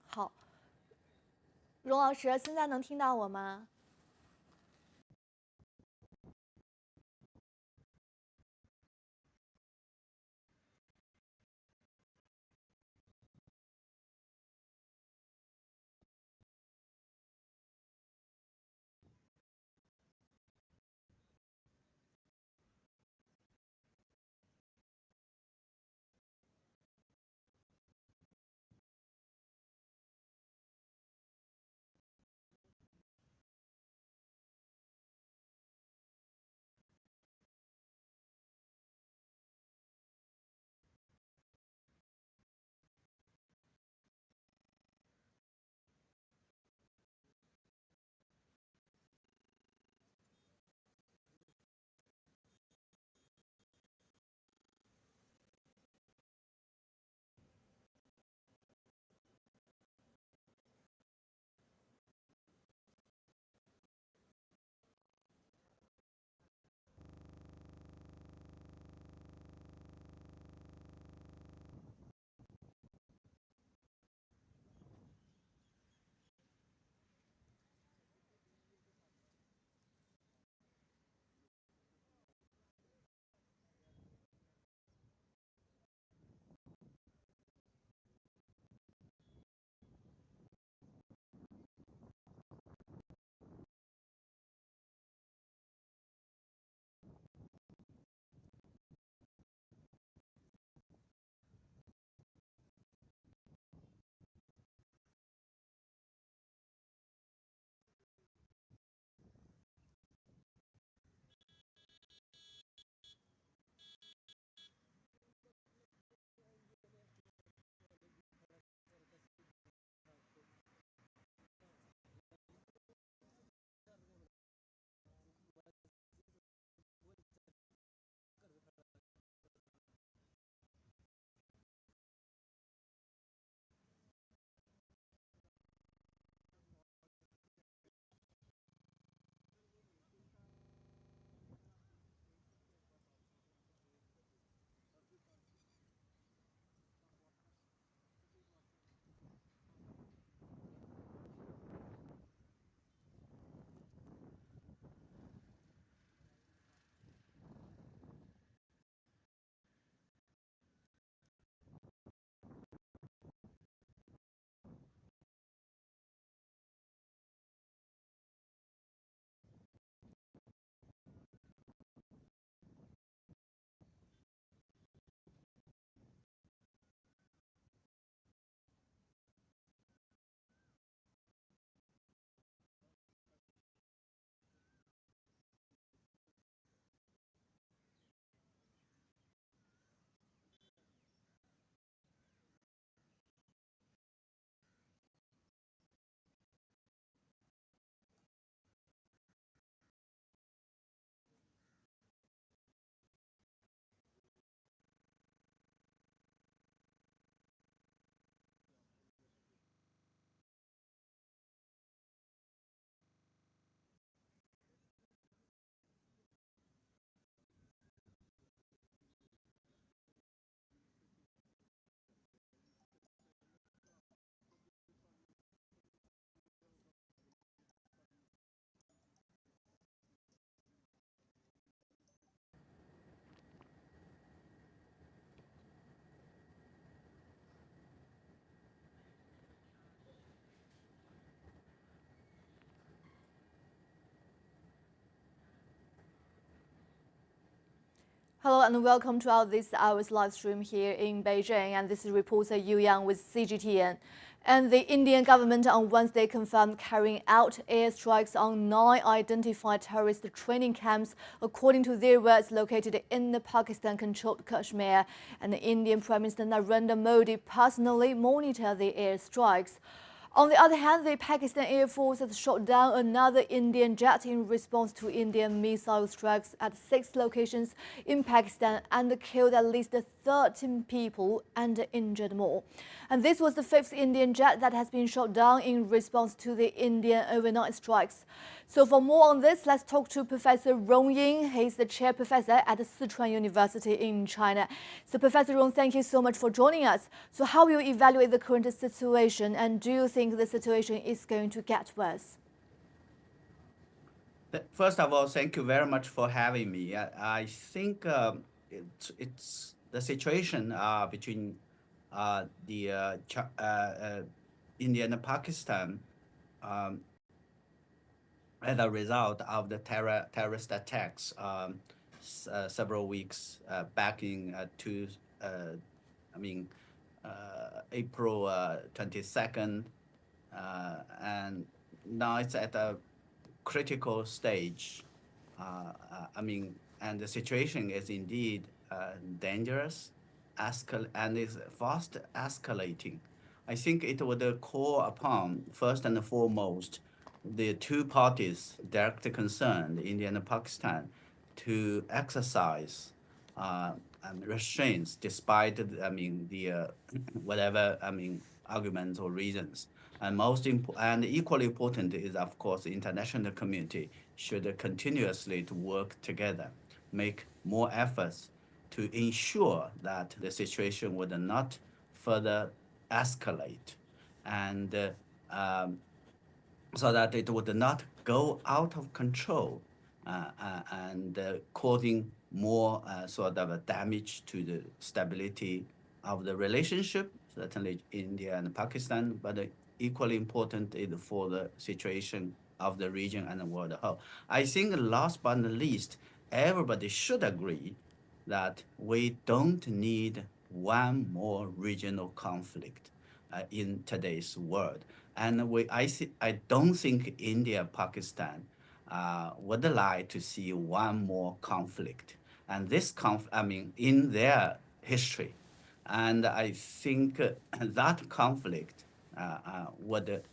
好，荣老师，现在能听到我吗？Hello and welcome to our this hour's live stream here in Beijing, and this is reporter Yu Yang with CGTN. And the Indian government on Wednesday confirmed carrying out airstrikes on 9 identified terrorist training camps, according to their words, located in the Pakistan-controlled Kashmir. And the Indian Prime Minister Narendra Modi personally monitored the airstrikes. On the other hand, the Pakistan Air Force has shot down another Indian jet in response to Indian missile strikes at 6 locations in Pakistan and killed at least 13 people and injured more. And this was the 5th Indian jet that has been shot down in response to the Indian overnight strikes. So for more on this, let's talk to Professor Rong Ying. He's the chair professor at Sichuan University in China. So Professor Rong, thank you so much for joining us. So how will you evaluate the current situation, and do you think the situation is going to get worse? First of all, thank you very much for having me. I think it's the situation between India and Pakistan as a result of the terrorist attacks several weeks back in April 22nd, and now it's at a critical stage. And the situation is indeed dangerous, and is fast escalating. I think it would call upon, first and foremost, the two parties directly concerned, India and Pakistan, to exercise restraints despite whatever arguments or reasons. And equally important is, of course, the international community should continuously to work together, make more efforts to ensure that the situation would not further escalate, and so that it would not go out of control and causing more sort of damage to the stability of the relationship, certainly India and Pakistan, but equally important is for the situation of the region and the world as a whole. I think last but not least, everybody should agree that we don't need one more regional conflict in today's world. And I don't think India, Pakistan would like to see one more conflict. And this in their history. And I think that conflict would,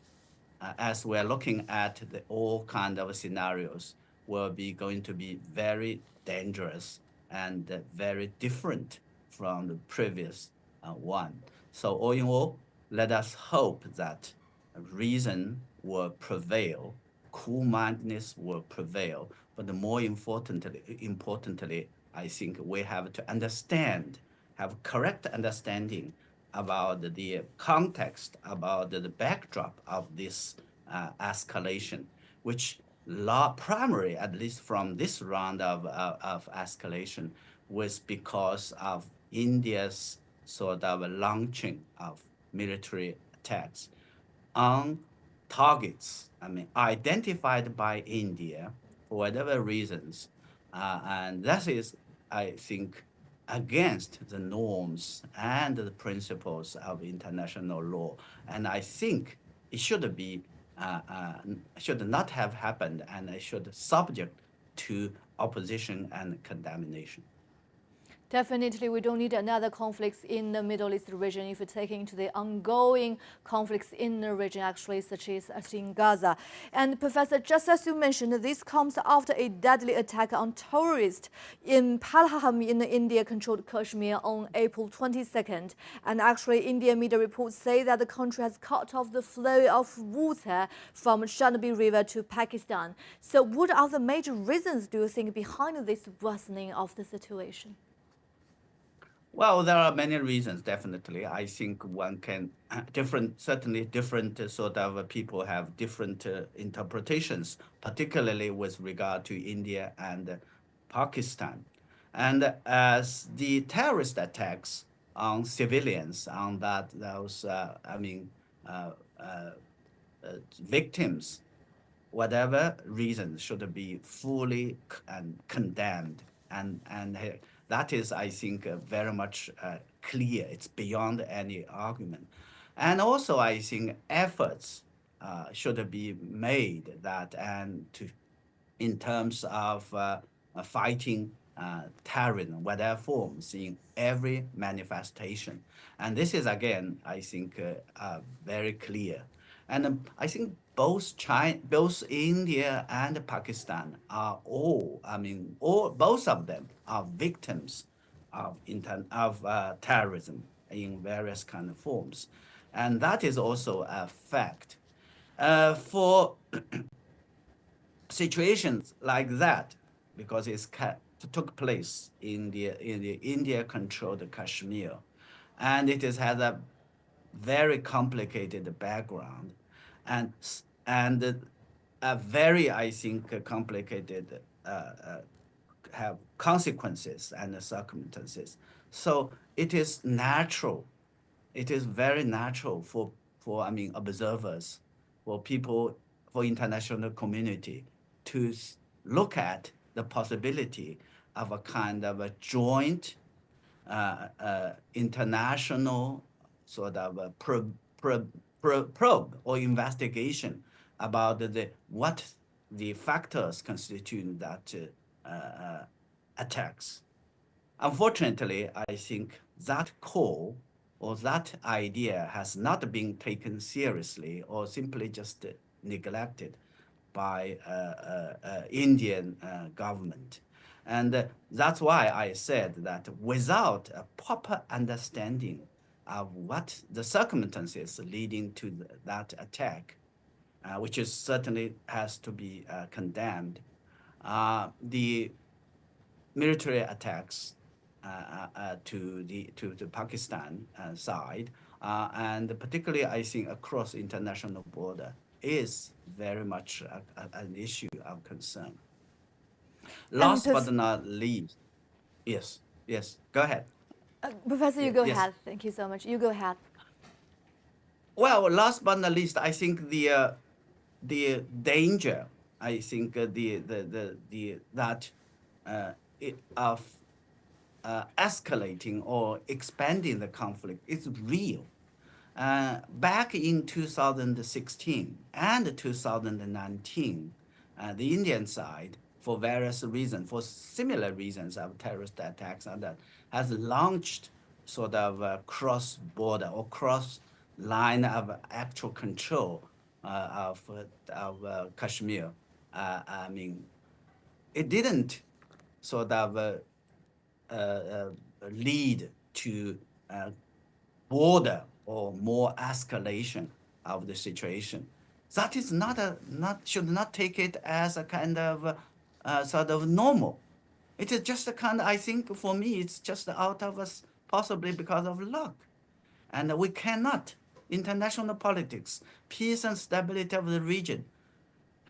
as we're looking at all kind of scenarios, will be going to be very dangerous and very different from the previous one. So all in all, let us hope that reason will prevail, cool-mindedness will prevail, but more importantly, I think we have to have correct understanding about the context, about the backdrop of this escalation, which primary, at least from this round of escalation, was because of India's sort of launching of military attacks on targets, identified by India for whatever reasons. And that is, I think, against the norms and the principles of international law. And I think it should not have happened, and it should subject to opposition and condemnation. Definitely, we don't need another conflict in the Middle East region if we take into the ongoing conflicts in the region, actually, such as in Gaza. And Professor, just as you mentioned, this comes after a deadly attack on terrorists in Pahalgam in the India-controlled Kashmir on April 22nd. And actually, Indian media reports say that the country has cut off the flow of water from Shanbi River to Pakistan. So what are the major reasons, do you think, behind this worsening of the situation? Well, there are many reasons, definitely. I think one can, certainly different sort of people have different interpretations, particularly with regard to India and Pakistan. And as the terrorist attacks on civilians, on those victims, whatever reason, should be fully condemned. And that is, I think, very much clear. It's beyond any argument. And also, I think efforts should be made in terms of fighting terrorism, whatever forms, in every manifestation. And this is, again, I think, very clear. And I think both India and Pakistan are both of them are victims of terrorism in various kind of forms, and that is also a fact. For situations like that, because it took place in the India-controlled Kashmir, and it has a very complicated background, and a very, I think, complicated have consequences and circumstances. So it is natural. It is very natural for observers, for people, for international community to look at the possibility of a kind of a joint international sort of a probe or investigation about what the factors constitute that attacks. Unfortunately, I think that call or that idea has not been taken seriously or simply just neglected by Indian government. And that's why I said that without a proper understanding of what the circumstances leading to that attack, which is certainly has to be condemned, the military attacks to the Pakistan side, and particularly I think across international border, is very much an issue of concern. Last but not least, yes, go ahead. Professor, you go Yes. ahead. Thank you so much. You go ahead. Well, last but not least, I think the danger, I think of escalating or expanding the conflict is real. Back in 2016 and 2019, the Indian side, for various reasons, for similar reasons of terrorist attacks and that, has launched sort of a cross-border or cross-line of actual control of Kashmir. I mean, it didn't sort of lead to border or more escalation of the situation. That is should not take it as a kind of sort of normal. It is just a kind of, I think for me, it's just out of us, possibly because of luck. And we cannot, international politics, peace and stability of the region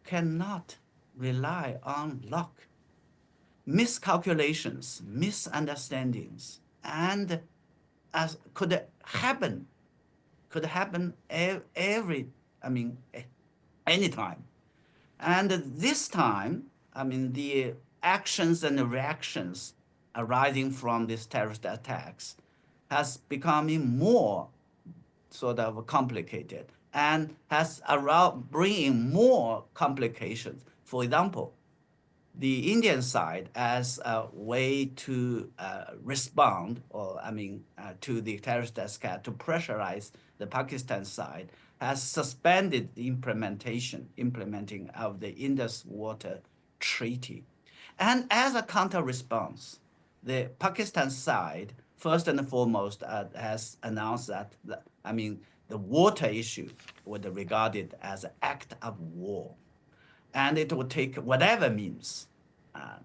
cannot rely on luck. Miscalculations, misunderstandings, and as could happen anytime. And this time, the actions and the reactions arising from these terrorist attacks has become more sort of complicated and has bringing more complications. For example, the Indian side, as a way to respond, or to the terrorist attack, to pressurize the Pakistan side, has suspended the implementing of the Indus Water Treaty. And as a counter-response, the Pakistan side, first and foremost, has announced that the water issue was regarded as an act of war. And it would take whatever means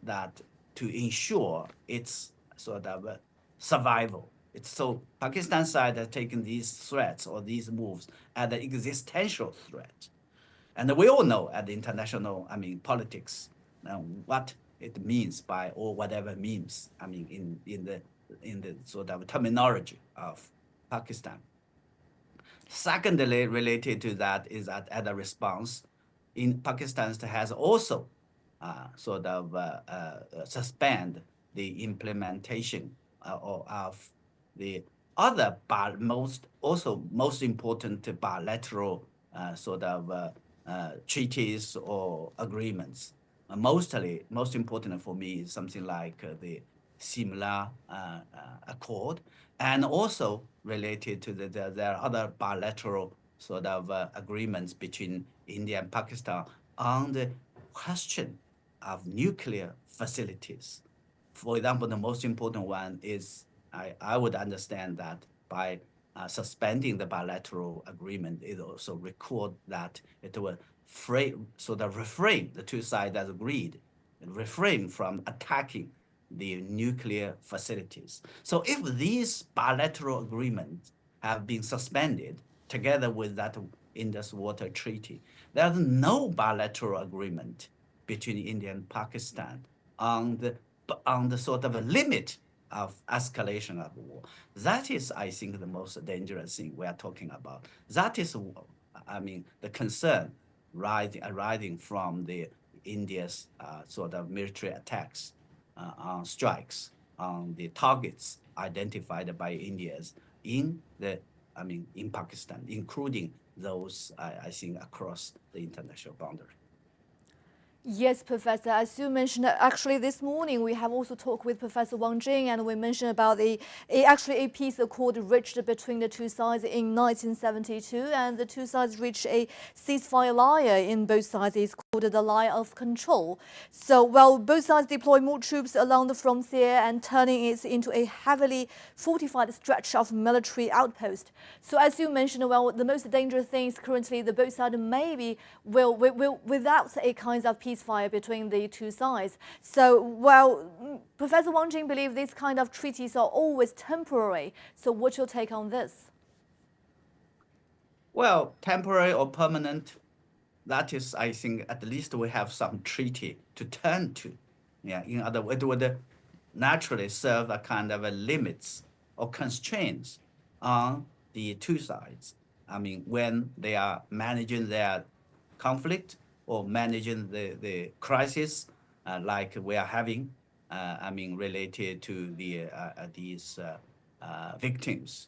that to ensure its sort of survival. So Pakistan side has taken these threats or these moves as an existential threat. And we all know at the international, politics, what it means by, or whatever means, in the sort of terminology of Pakistan. Secondly, related to that is that as a response, in Pakistan has also suspend the implementation of the other most important bilateral treaties or agreements. Most important for me is something like the Simla Accord, and also related to there are other bilateral agreements between India and Pakistan on the question of nuclear facilities. For example, the most important one is I would understand that by suspending the bilateral agreement, it also record that it will refrain the two sides that agreed, refrain from attacking the nuclear facilities. So if these bilateral agreements have been suspended together with that Indus Water Treaty, there's no bilateral agreement between India and Pakistan on the sort of a limit of escalation of war. That is, I think, the most dangerous thing we are talking about. That is, I mean, the concern arising from the India's sort of military attacks on strikes on the targets identified by Indians in Pakistan, including those, I think, across the international boundary. Yes, Professor. As you mentioned, actually this morning we have also talked with Professor Wang Jing, and we mentioned about actually a peace accord reached between the two sides in 1972, and the two sides reached a ceasefire line in both sides. It's called the line of control. So, well, both sides deploy more troops along the frontier and turning it into a heavily fortified stretch of military outpost. So, as you mentioned, well, the most dangerous thing is currently the both sides maybe will without a kind of peacefire between the two sides. So, well, Professor Wang Jing believes these kind of treaties are always temporary. So what's your take on this? Well, temporary or permanent, that is, I think, at least we have some treaty to turn to. Yeah, in other words, it would naturally serve a kind of a limits or constraints on the two sides. I mean, when they are managing their conflict or managing the crisis like we are having, related to these victims.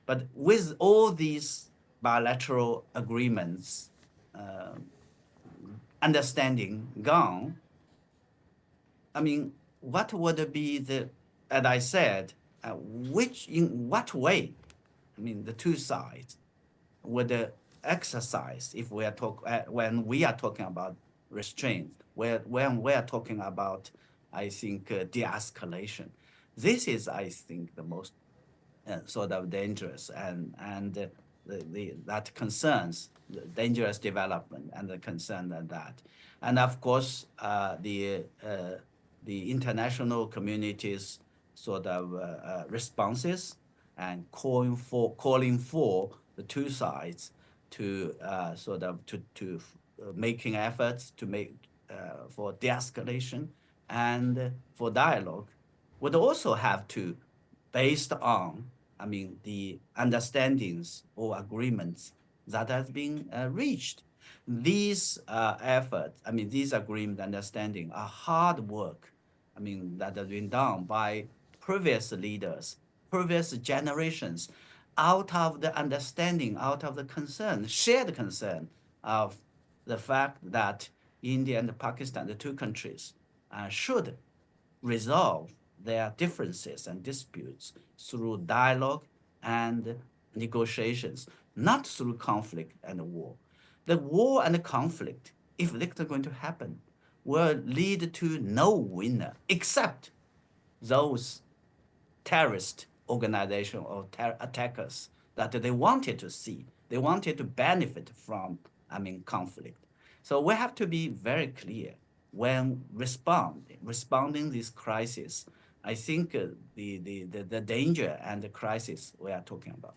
But with all these bilateral agreements, understanding gone, I mean, what would be as I said, in what way, I mean, the two sides would exercise if we are when we are talking about restraint, when we are talking about, I think, de-escalation. This is, I think, the most sort of dangerous and that concerns the dangerous development and the concern that. And of course, the international community's sort of responses and calling for the two sides to making efforts to make for de-escalation and for dialogue would also have to based on, I mean, the understandings or agreements that have been reached. These efforts, I mean, these agreement understanding are hard work, I mean, that has been done by previous leaders, previous generations, out of the understanding, out of the concern, shared concern of the fact that India and Pakistan, the two countries, should resolve their differences and disputes through dialogue and negotiations, not through conflict and war. The war and the conflict, if it's going to happen, will lead to no winner except those terrorist organizations or attackers that they wanted to see. They wanted to benefit from, I mean, conflict. So we have to be very clear when responding this crisis. I think the danger and the crisis we are talking about.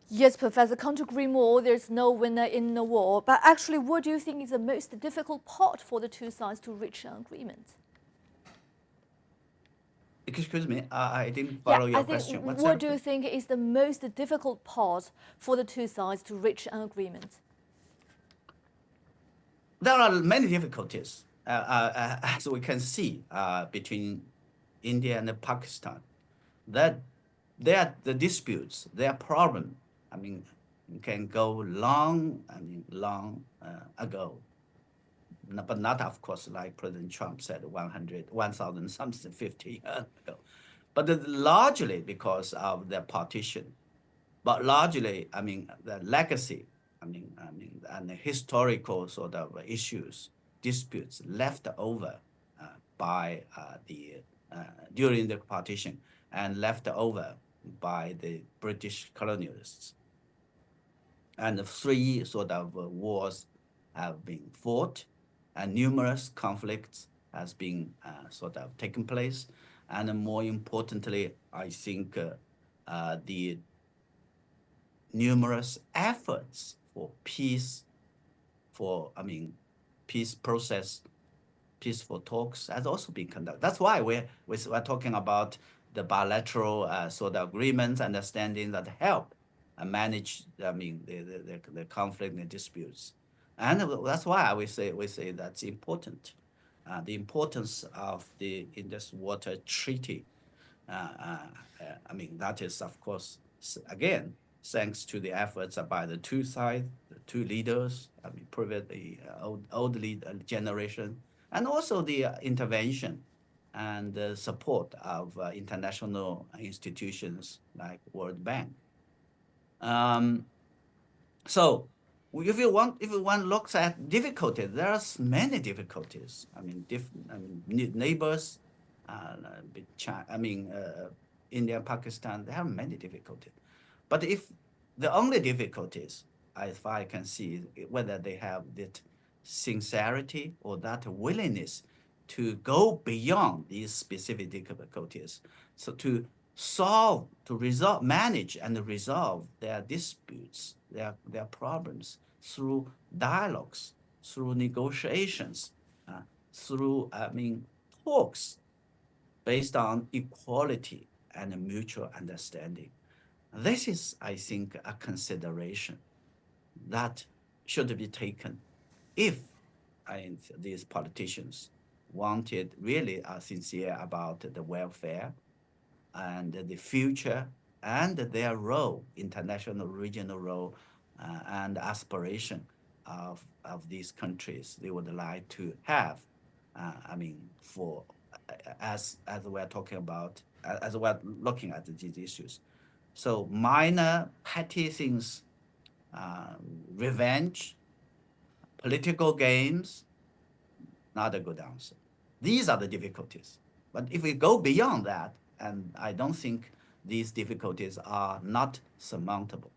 Yes, Professor, can't agree more. There's no winner in the war. But actually, what do you think is the most difficult part for the two sides to reach an agreement? Excuse me, I didn't follow your question. What do you think is the most difficult part for the two sides to reach an agreement? There are many difficulties, as we can see, between India and Pakistan. That the disputes, their problem, I mean, can go long ago. But not, of course, like President Trump said, 1,000 something 50 years ago. But largely because of the partition. But largely, I mean, the legacy, and the historical sort of issues, disputes left over by the during the partition and left over by the British colonialists. And 3 sort of wars have been fought, and numerous conflicts has been sort of taken place. And more importantly, I think the numerous efforts for peace, peace process, peaceful talks has also been conducted. That's why we're talking about the bilateral sort of agreements, understanding that help manage, the conflict and the disputes. And that's why we say that's important. The importance of the Indus Water Treaty. That is, of course, again, thanks to the efforts by the two sides, the two leaders, the old generation, and also the intervention and the support of international institutions like World Bank. So if you want looks at difficulties, there are many difficulties. Neighbors, India, Pakistan, they have many difficulties. But if the only difficulties, if I can see, whether they have that sincerity or that willingness to go beyond these specific difficulties, so to manage and resolve their disputes, their problems through dialogues, through negotiations, through talks based on equality and mutual understanding. This is, I think, a consideration that should be taken if these politicians really are sincere about the welfare and the future and their role, international, regional role, and aspiration of these countries they would like to have. As we're talking about, as we're looking at these issues. So minor, petty things, revenge, political games, not a good answer. These are the difficulties. But if we go beyond that, and I don't think these difficulties are not surmountable.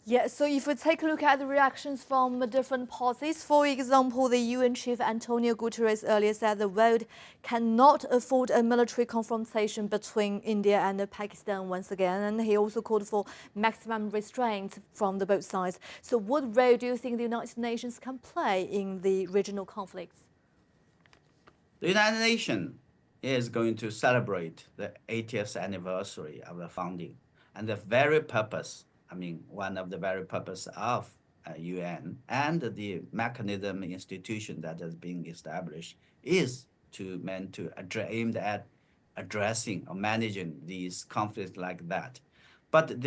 Yeah, so if we take a look at the reactions from different parties, for example, the UN chief Antonio Guterres earlier said the world cannot afford a military confrontation between India and Pakistan once again, and he also called for maximum restraint from both sides. So what role do you think the United Nations can play in the regional conflicts? The United Nations is going to celebrate the 80th anniversary of the founding, and the very purpose, one of the very purpose of UN and the mechanism institution that has been established is aimed at addressing or managing these conflicts like that. But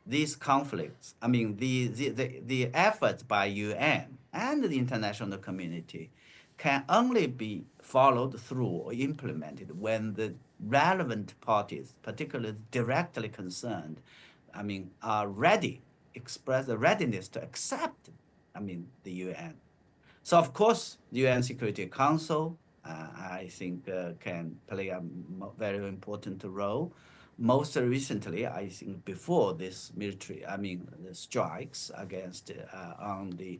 these conflicts, the efforts by UN and the international community can only be followed through or implemented when the relevant parties, particularly directly concerned, are ready, express the readiness to accept, the UN. So of course, the UN Security Council, I think, can play a very important role. Most recently, I think before this military, the strikes against on the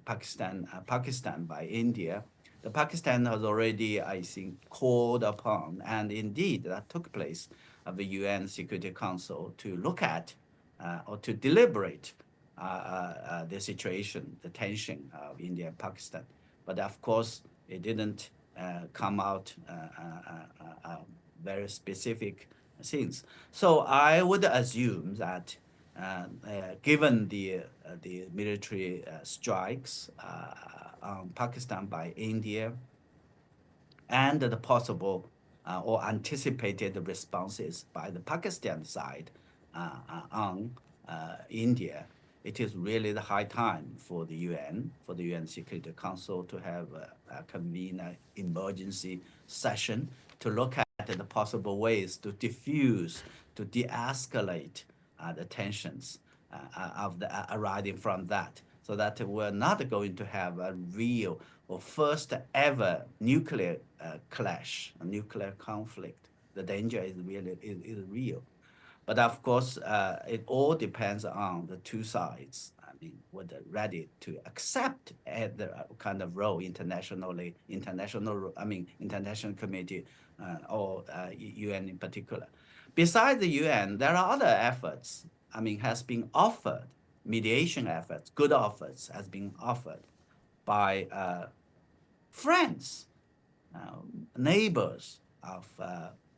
Pakistan by India, the Pakistan has already, I think, called upon, and indeed that took place, of the UN Security Council to look at or to deliberate the situation, the tension of India and Pakistan. But of course, it didn't come out very specific things. So I would assume that given the military strikes on Pakistan by India and the possible or anticipated responses by the Pakistan side on India, it is really the high time for the UN Security Council to have convene an emergency session to look at the possible ways to diffuse, to de-escalate the tensions arising from that. so that we're not going to have a real or first ever nuclear clash, a nuclear conflict. The danger is real. But of course, it all depends on the two sides. I mean, whether ready to accept the kind of role international community or UN in particular. Besides the UN, there are other efforts. I mean, has been offered, mediation efforts, good offers has been offered by friends, neighbors of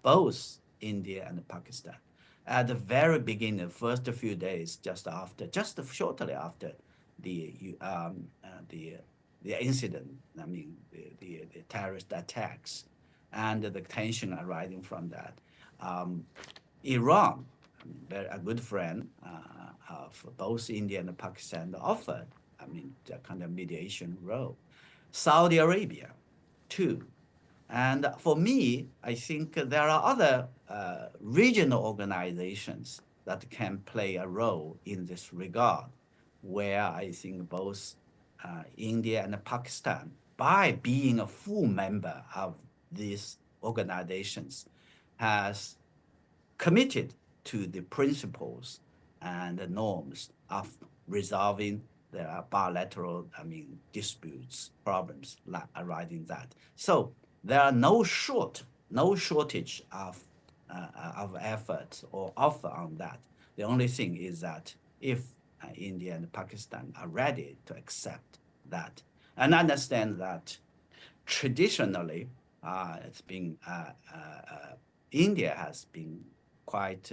both India and Pakistan. At the very beginning, the first few days, just shortly after the incident, I mean the terrorist attacks, and the tension arising from that, Iran, a good friend of both India and Pakistan, offered, I mean, the kind of mediation role. Saudi Arabia, too. And for me, I think there are other regional organizations that can play a role in this regard, where I think both India and Pakistan, by being a full member of these organizations, has committed to the principles and the norms of resolving the bilateral, I mean, disputes, problems arising that. So there are no shortage of efforts or offer on that. The only thing is that if India and Pakistan are ready to accept that and understand that traditionally it's been India has been quite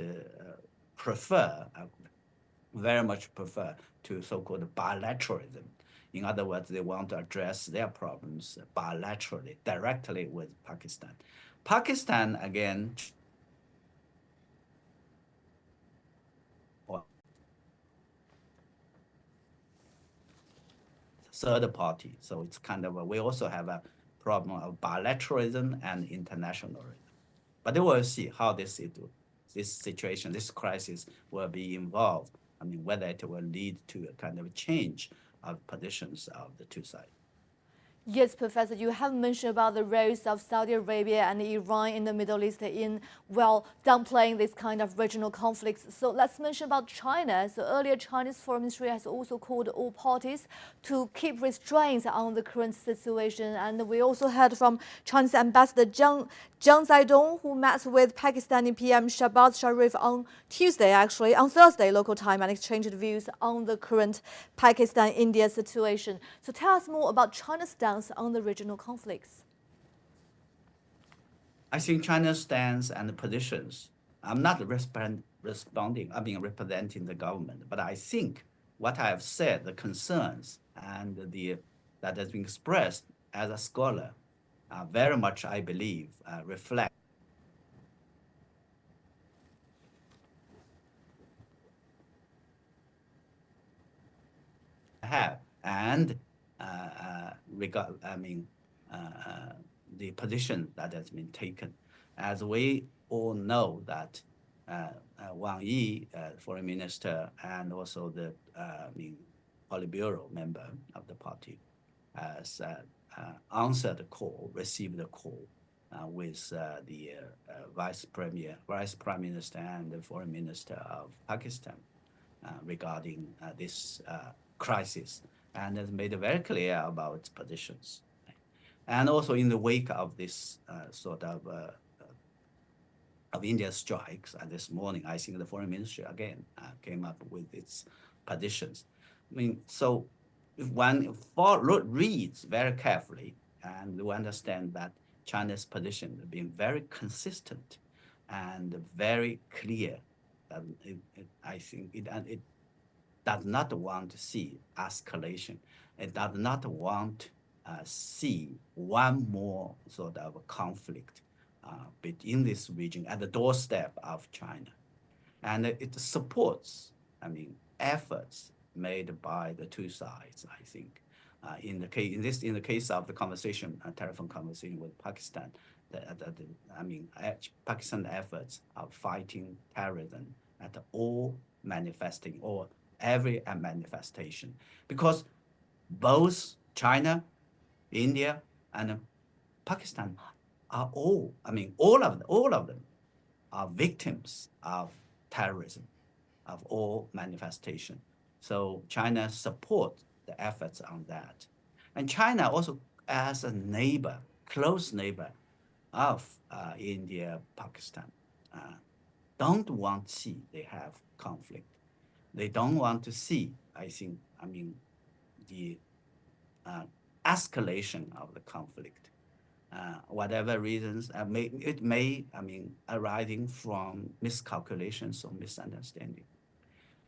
very much prefer to so-called bilateralism. In other words, they want to address their problems bilaterally, directly with Pakistan. Pakistan, again, third party. So it's kind of we also have a problem of bilateralism and internationalism. But we'll see how this situation, this crisis will be involved. I mean, whether it will lead to a kind of change of positions of the two sides. Yes, Professor, you have mentioned about the roles of Saudi Arabia and Iran in the Middle East in, well, downplaying this kind of regional conflicts. So let's mention about China. So earlier, Chinese Foreign Ministry has also called all parties to keep restraints on the current situation. And we also heard from Chinese Ambassador Zhang Zaidong, who met with Pakistani PM Shahbaz Sharif on Thursday local time, and exchanged views on the current Pakistan-India situation. So tell us more about China's stance on the regional conflicts. I think China's stance and positions, I'm not representing the government, but I think what I have said, the concerns and that has been expressed as a scholar, very much, I believe, reflect have and the position that has been taken. As we all know that Wang Yi, foreign minister, and also the Politburo member of the party, has answered the call, received the call with the Vice Prime Minister and the Foreign Minister of Pakistan regarding this crisis, and has made it very clear about its positions. And also in the wake of this of India's strikes, this morning, I think the Foreign Ministry again came up with its positions. I mean, so if one reads very carefully, and we understand that China's position has been very consistent and very clear. I think it does not want to see escalation. It does not want see one more sort of conflict in this region at the doorstep of China. And it supports, efforts made by the two sides, I think. In the case of the conversation, telephone conversation with Pakistan, Pakistan efforts of fighting terrorism at all manifesting or every manifestation, because both China, India, and Pakistan are all of them are victims of terrorism, of all manifestation. So China supports the efforts on that. And China also, as a neighbor, close neighbor of India, Pakistan, don't want to see they have conflict. They don't want to see, the escalation of the conflict. Whatever reasons, it may, arising from miscalculations or misunderstanding.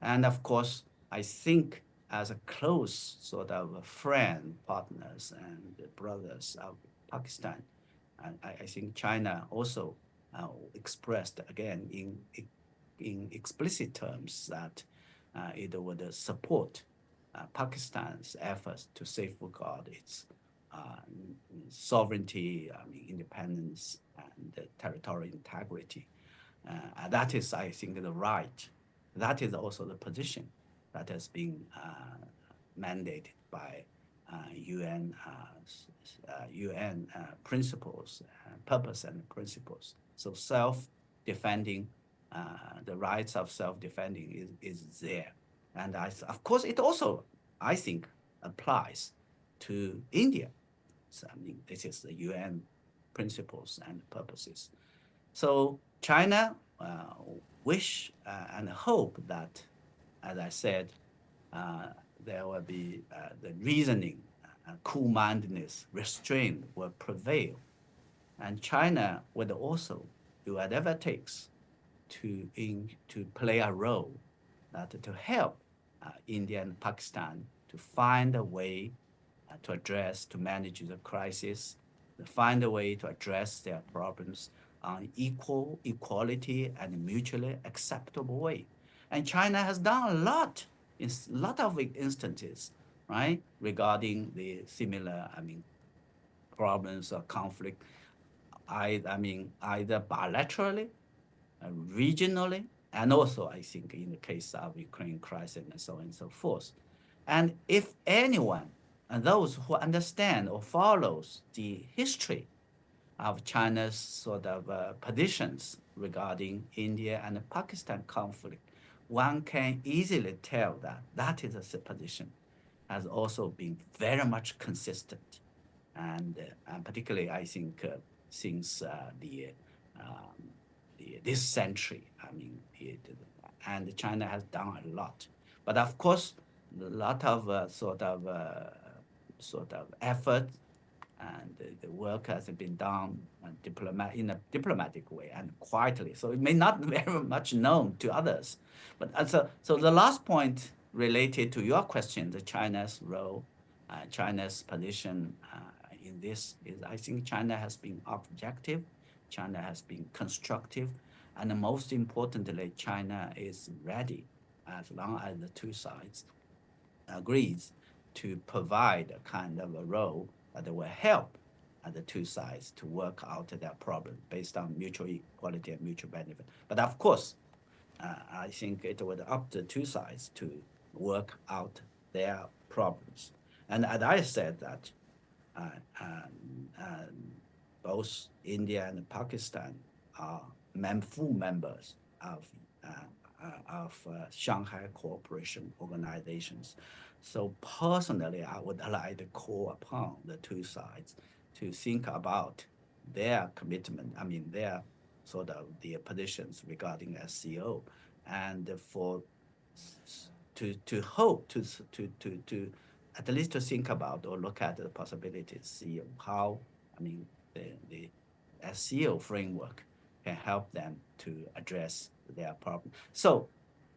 And of course, I think as a close sort of friend, partners, and brothers of Pakistan, I think China also expressed again in explicit terms that it would support Pakistan's efforts to safeguard its sovereignty, independence, and territorial integrity. That is, I think, the right. That is also the position that has been mandated by UN principles, purpose and principles. So self-defending, the rights of self-defending is there. And of course, it also, I think, applies to India. So, this is the UN principles and purposes. So China wish and hope that, as I said, there will be the reasoning, cool-mindedness, restraint will prevail. And China would also do whatever it takes to play a role to help India and Pakistan to find a way to manage the crisis, to find a way to address their problems on equality and mutually acceptable way. And China has done a lot in a lot of instances, right, regarding the similar, problems or conflict, either bilaterally, regionally, and also, I think, in the case of Ukraine crisis and so on and so forth. And if anyone, and those who understand or follows the history of China's sort of positions regarding India and the Pakistan conflict, one can easily tell that that is a position has also been very much consistent. And particularly, I think, since this century, and China has done a lot. But of course, a lot of sort of effort and the work has been done in a diplomatic way and quietly. So it may not be very much known to others. But so the last point related to your question, the China's role, China's position in this is, I think China has been objective, China has been constructive, and most importantly, China is ready, as long as the two sides agrees, to provide a kind of a role that will help the two sides to work out their problem based on mutual equality and mutual benefit. But of course, I think it would up to two sides to work out their problems. And as I said that both India and Pakistan are full members of Shanghai Cooperation Organizations. So personally, I would like to call upon the two sides to think about their commitment, their sort of their positions regarding SCO, and to hope to at least to think about or look at the possibilities, see how the SCO framework can help them to address their problem. So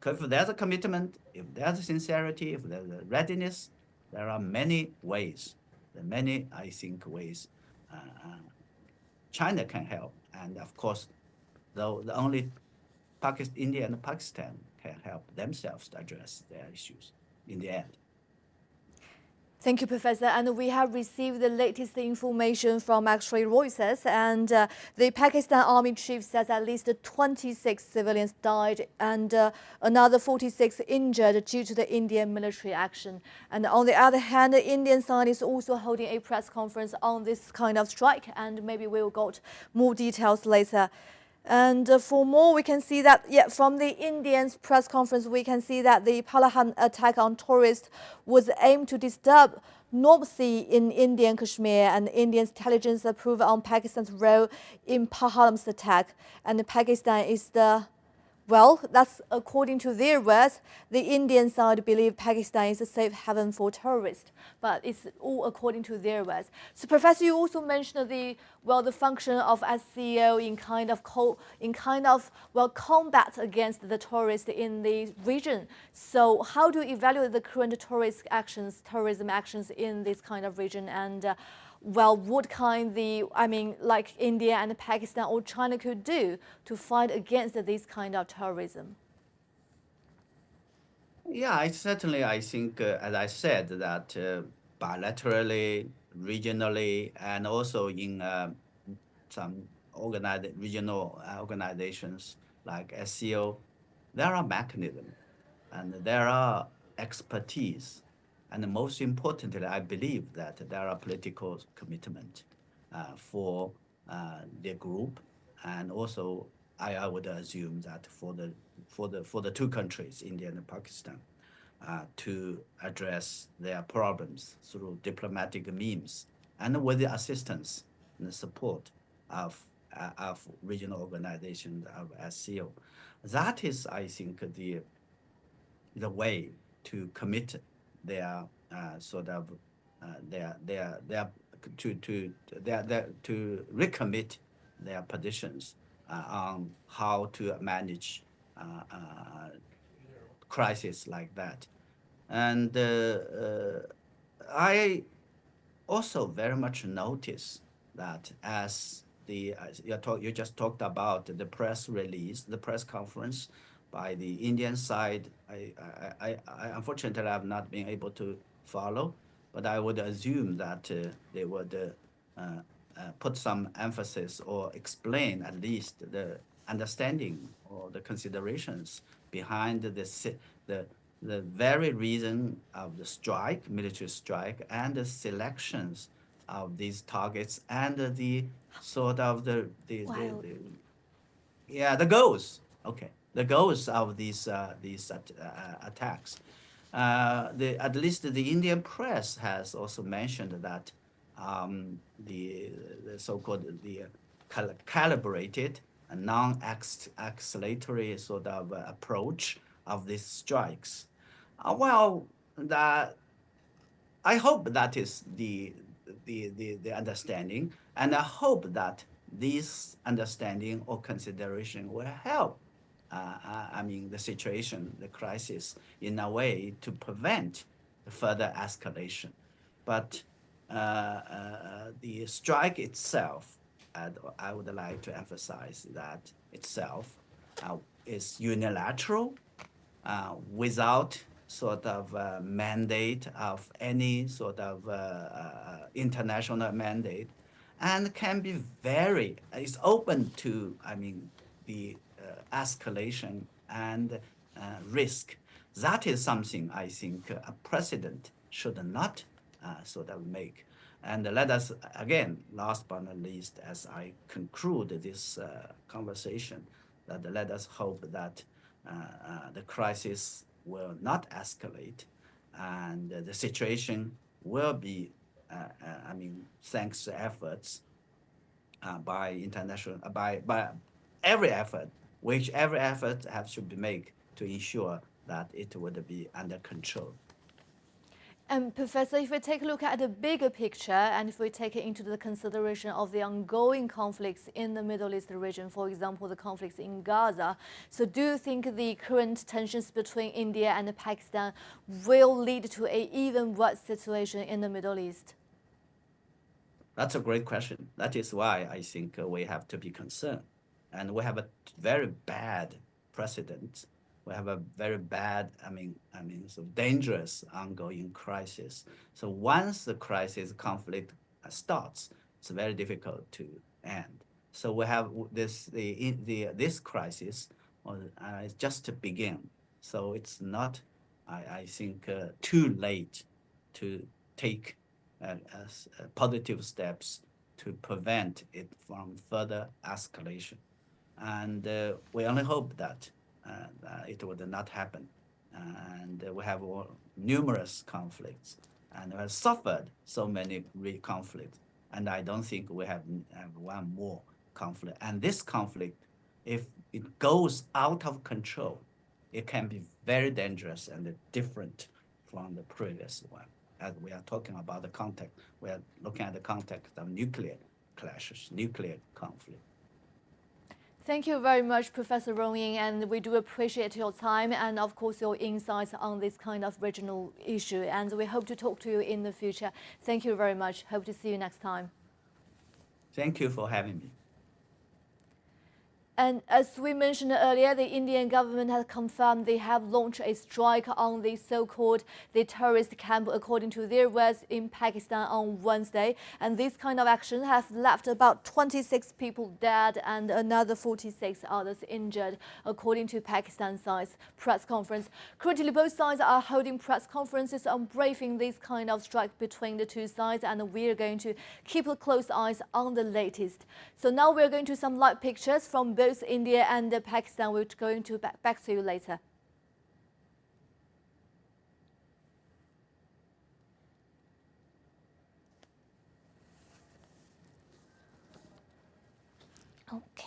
if there's a commitment, if there's a sincerity, if there's a readiness, there are many ways, I think, ways China can help. And of course, though the only India and Pakistan can help themselves to address their issues in the end. Thank you, Professor. And we have received the latest information from actually Reuters, and the Pakistan Army chief says at least 26 civilians died and another 46 injured due to the Indian military action. And on the other hand, the Indian side is also holding a press conference on this kind of strike, and maybe we'll get more details later. And for more, we can see that, from the Indians' press conference, we can see that the Pahalgam attack on tourists was aimed to disturb normalcy in Indian Kashmir, and Indian intelligence approved on Pakistan's role in Pahalgam's attack. And Pakistan is that's according to their words. The Indian side believe Pakistan is a safe haven for terrorists, but it's all according to their words. So, Professor, you also mentioned the function of SCO in combat against the terrorists in the region. So, how do you evaluate the current terrorism actions in this kind of region, and what kind like India and Pakistan or China could do to fight against this kind of terrorism? Yeah, I think, as I said, that bilaterally, regionally, and also in some regional organizations like SCO, there are mechanisms and there are expertise. And most importantly, I believe that there are political commitment for the group, and also I would assume that for the two countries, India and Pakistan, to address their problems through diplomatic means and with the assistance and the support of regional organizations of SCO. That is, I think, the way to commit their to recommit their positions on how to manage crisis like that. And I also very much notice that as you just talked about the press release, the press conference by the Indian side. I unfortunately have not been able to follow, but I would assume that they would put some emphasis or explain at least the understanding or the considerations behind the very reason of the strike, military strike, and the selections of these targets and the sort of the goals. Okay, the goals of these attacks. At least the Indian press has also mentioned that the so-called calibrated and non-acceleratory sort of approach of these strikes. I hope that is the understanding, and I hope that this understanding or consideration will help the situation, the crisis, in a way to prevent further escalation. But the strike itself, I would like to emphasize that itself is unilateral, without sort of mandate of any sort of international mandate, and can be is open to, the escalation and risk. That is something I think a president should not sort of make. And let us, again, last but not least, as I conclude this conversation, that let us hope that the crisis will not escalate, and the situation will be, thanks to efforts by every effort, should be made to ensure that it would be under control. And Professor, if we take a look at the bigger picture, and if we take it into the consideration of the ongoing conflicts in the Middle East region, for example, the conflicts in Gaza, so do you think the current tensions between India and Pakistan will lead to an even worse situation in the Middle East? That's a great question. That is why I think we have to be concerned. And we have a very bad precedent we have a very bad, so dangerous ongoing crisis. So once the crisis conflict starts, it's very difficult to end. So we have this crisis is just to begin. So it's not, I think, too late to take positive steps to prevent it from further escalation. And we only hope that it would not happen. And we have numerous conflicts, and we have suffered so many conflicts. And I don't think we have one more conflict. And this conflict, if it goes out of control, it can be very dangerous and different from the previous one. As we are talking about the context, we are looking at the context of nuclear clashes, nuclear conflict. Thank you very much, Professor Rong Ying, and we do appreciate your time and, of course, your insights on this kind of regional issue. And we hope to talk to you in the future. Thank you very much. Hope to see you next time. Thank you for having me. And as we mentioned earlier, the Indian government has confirmed they have launched a strike on the so-called terrorist camp, according to their words, in Pakistan on Wednesday. And this kind of action has left about 26 people dead and another 46 others injured, according to Pakistan side's press conference. Currently, both sides are holding press conferences on briefing this kind of strike between the two sides, and we are going to keep a close eyes on the latest. So now we're going to some live pictures from both India and Pakistan. We're going to back to you later. Okay.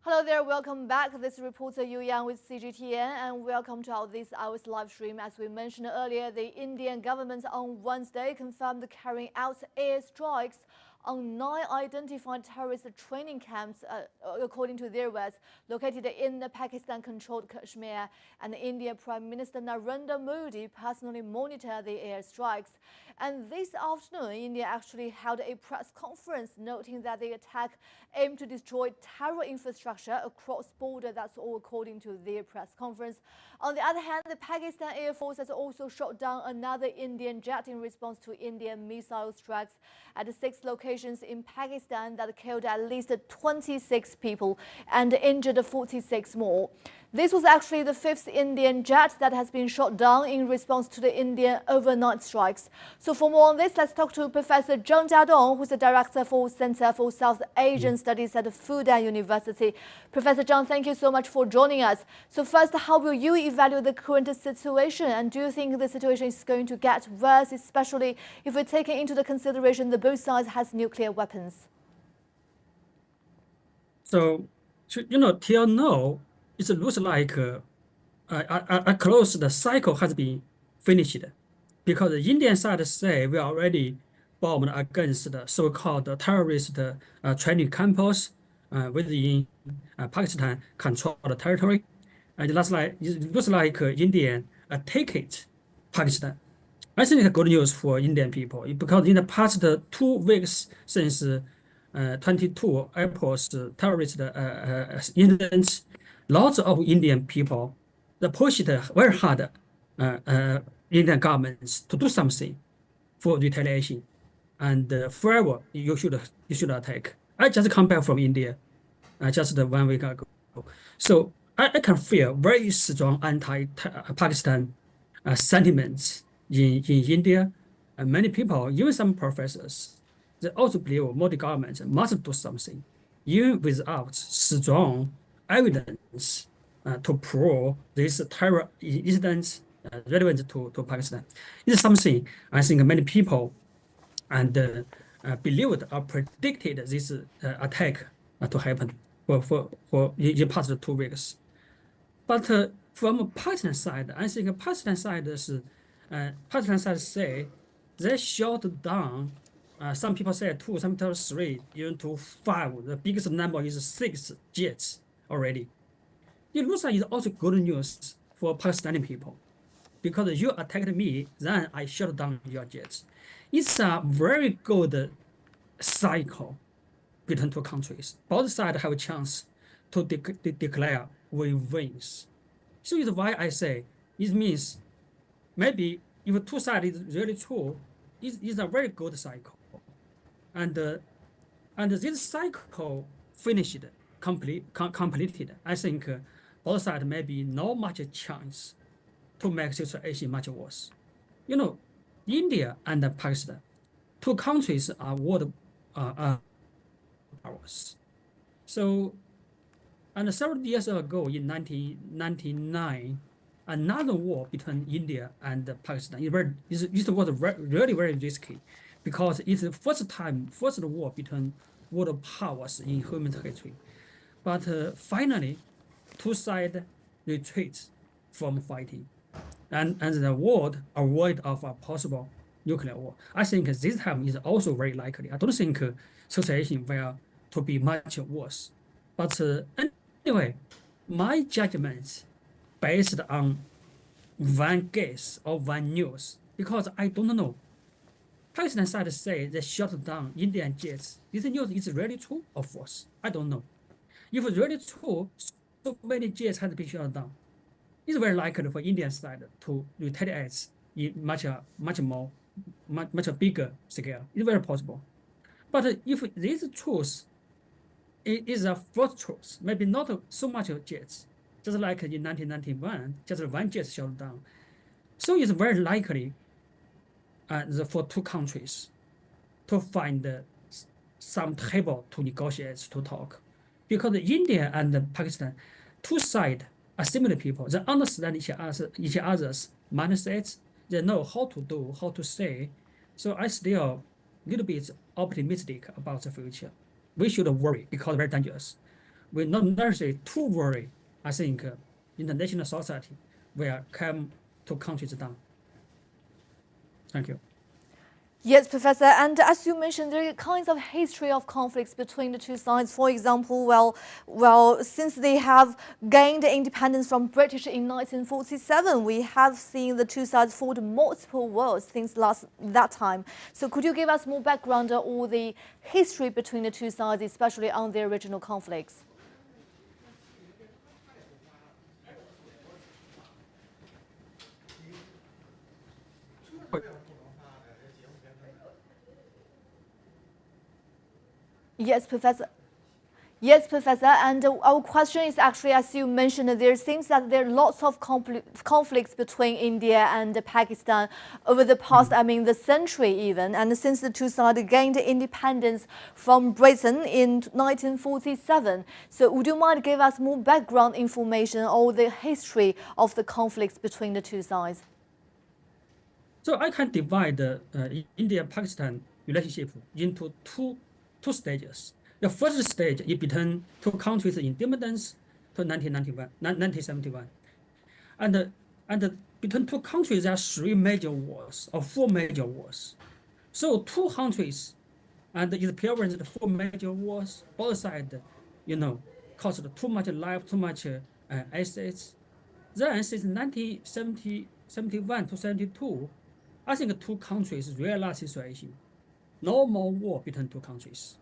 Hello there, welcome back. This is reporter Yu Yang with CGTN, and welcome to our this hour's live stream. As we mentioned earlier, the Indian government on Wednesday confirmed carrying out airstrikes on 9 identified terrorist training camps, according to their words, located in the Pakistan-controlled Kashmir. And India Prime Minister Narendra Modi personally monitored the airstrikes. And this afternoon, India actually held a press conference noting that the attack aimed to destroy terror infrastructure across border. That's all according to their press conference. On the other hand, the Pakistan Air Force has also shot down another Indian jet in response to Indian missile strikes at 6 locations in Pakistan that killed at least 26 people and injured 46 more. This was actually the 5th Indian jet that has been shot down in response to the Indian overnight strikes. So for more on this, let's talk to Professor Zhang Jiadong, who's the director for Center for South Asian Studies at Fudan University. Professor Zhang, thank you so much for joining us. So first, how will you evaluate the current situation? And do you think the situation is going to get worse, especially if we're taking into the consideration that both sides has nuclear weapons? So, till now, it looks like a closed cycle has been finished because the Indian side say we already bombed against the so-called terrorist training campus within Pakistan-controlled territory. And it looks like India take it Pakistan. I think it's good news for Indian people because in the past 2 weeks since 22 April's terrorist incidents, lots of Indian people they pushed very hard Indian governments to do something for retaliation, and forever you should attack. I just come back from India just 1 week ago, so I can feel very strong anti-Pakistan sentiments in India, and many people, even some professors, they also believe Modi government must do something, even without strong evidence to prove these terror incidents relevant to Pakistan. It's something I think many people and believed or predicted this attack to happen for in past 2 weeks. But from Pakistan side, I think Pakistan side say they shot down. Some people say 2, some people 3, even to 5. The biggest number is 6 jets already. It looks like it's also good news for Pakistani people because you attacked me, then I shut down your jets. It's a very good cycle between 2 countries. Both sides have a chance to declare win-wins. So it's why I say it means maybe if 2 sides is really true, it's a very good cycle. And this cycle finished, completed. I think both sides maybe not much chance to make situation much worse. India and Pakistan, 2 countries are world powers. So, and several years ago in 1999, another war between India and Pakistan. It was really very risky because it's the first war between world powers in human history. But finally, 2 sides retreat from fighting, and the world avoid of a possible nuclear war. I think this time is also very likely. I don't think situation will to be much worse. But anyway, my judgment based on one guess or one news because I don't know. Pakistan side say they shut down Indian jets. This news is really true or false? I don't know. If it's really true, so many jets have been shut down. It's very likely for Indian side to retaliate in much bigger scale. It's very possible. But if this truth is a false truth, maybe not so much jets, just like in 1991, just 1 jet shut down. So it's very likely for 2 countries to find some table to negotiate, to talk. Because India and Pakistan, 2 sides are similar people. They understand each other's mindsets. They know how to do, how to say. So I still a little bit optimistic about the future. We should worry because it's very dangerous. we not necessarily too worry. I think international society will come to countries down. Thank you. Yes, Professor. And as you mentioned, there are kinds of history of conflicts between the two sides. For example, since they have gained independence from British in 1947, we have seen the two sides fought multiple wars since that time. So could you give us more background on all the history between the two sides, especially on their original conflicts? Yes, Professor. Yes, Professor. And our question is actually, as you mentioned, there seems that there are lots of conflicts between India and Pakistan over the past, the century even. And since the two sides gained independence from Britain in 1947. So would you mind give us more background information on the history of the conflicts between the two sides? So I can divide the India-Pakistan relationship into two stages. The first stage is between two countries' independence to 1971. And between two countries, there are three major wars or four major wars. So two countries and experienced the four major wars. Both sides, cost too much life, too much assets. Then since 1971 to 72, I think two countries realized the situation. No more war between two countries.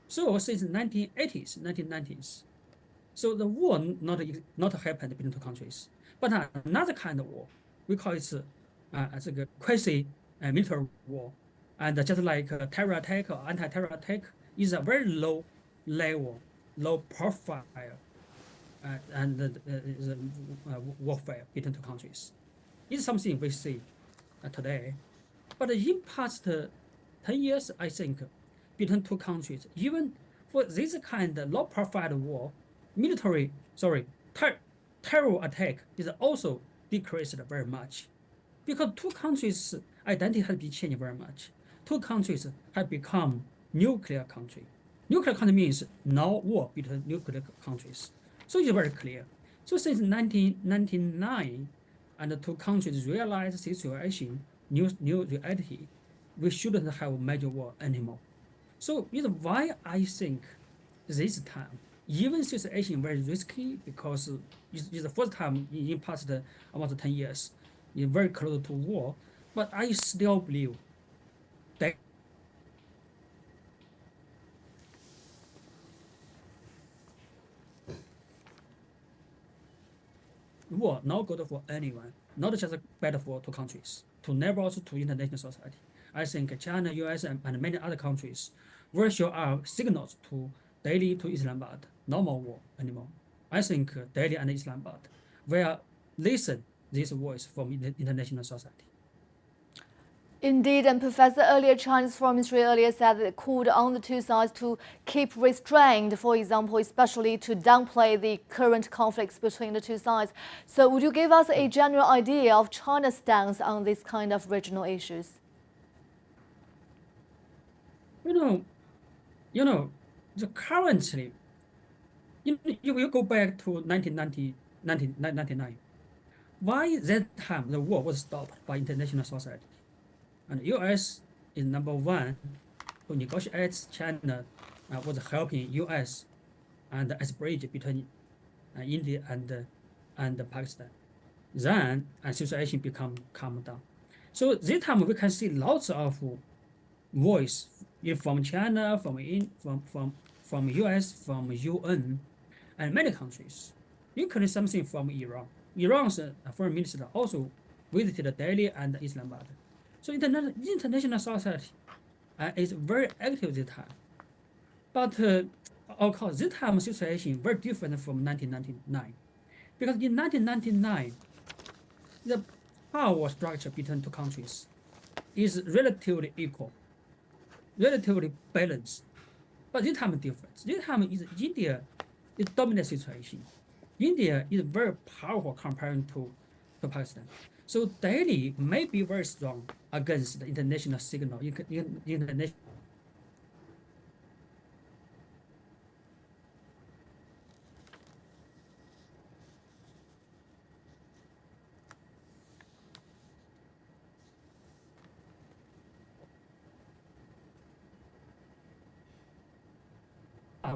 So since 1980s, 1990s, so the war not happened between two countries, but another kind of war. We call it as a quasi military war, and just like a terror attack or anti-terror attack, is a very low level, low profile, warfare between two countries. It's something we see today, but in past 10 years, I think, between two countries, even for this kind of low-profile war, terror attack is also decreased very much, because two countries' identity has been changed very much. Two countries have become nuclear country. Nuclear country means no war between nuclear countries. So it's very clear. So since 1999, and the two countries realized the situation, new reality, we shouldn't have major war anymore. So it's why I think this time, even situation very risky, because it's the first time in past almost 10 years, it's very close to war, but I still believe that war not good for anyone, not just bad for two countries, to neighbors, to international society. I think China, US, and many other countries will show our signals to Delhi, to Islamabad, no more war anymore. I think Delhi and Islamabad will listen this voice from the international society. Indeed, and Professor, earlier Chinese Foreign Ministry earlier said that it called on the two sides to keep restrained, for example, especially to downplay the current conflicts between the two sides. So would you give us a general idea of China's stance on this kind of regional issues? Currently, you go back to 1999. Why that time the war was stopped by international society? And U.S. is number one who negotiates. China was helping U.S. and as bridge between India and Pakistan. Then a situation become calm down. So this time we can see lots of voice from China, from U.S., from UN, and many countries, including something from Iran. Iran's foreign minister also visited Delhi and Islamabad. So international society is very active this time. But of course, this time situation very different from 1999. Because in 1999, the power structure between two countries is relatively equal, relatively balanced. But this time different. This time is India is dominant situation. India is very powerful compared to Pakistan. So Delhi may be very strong against the international signal.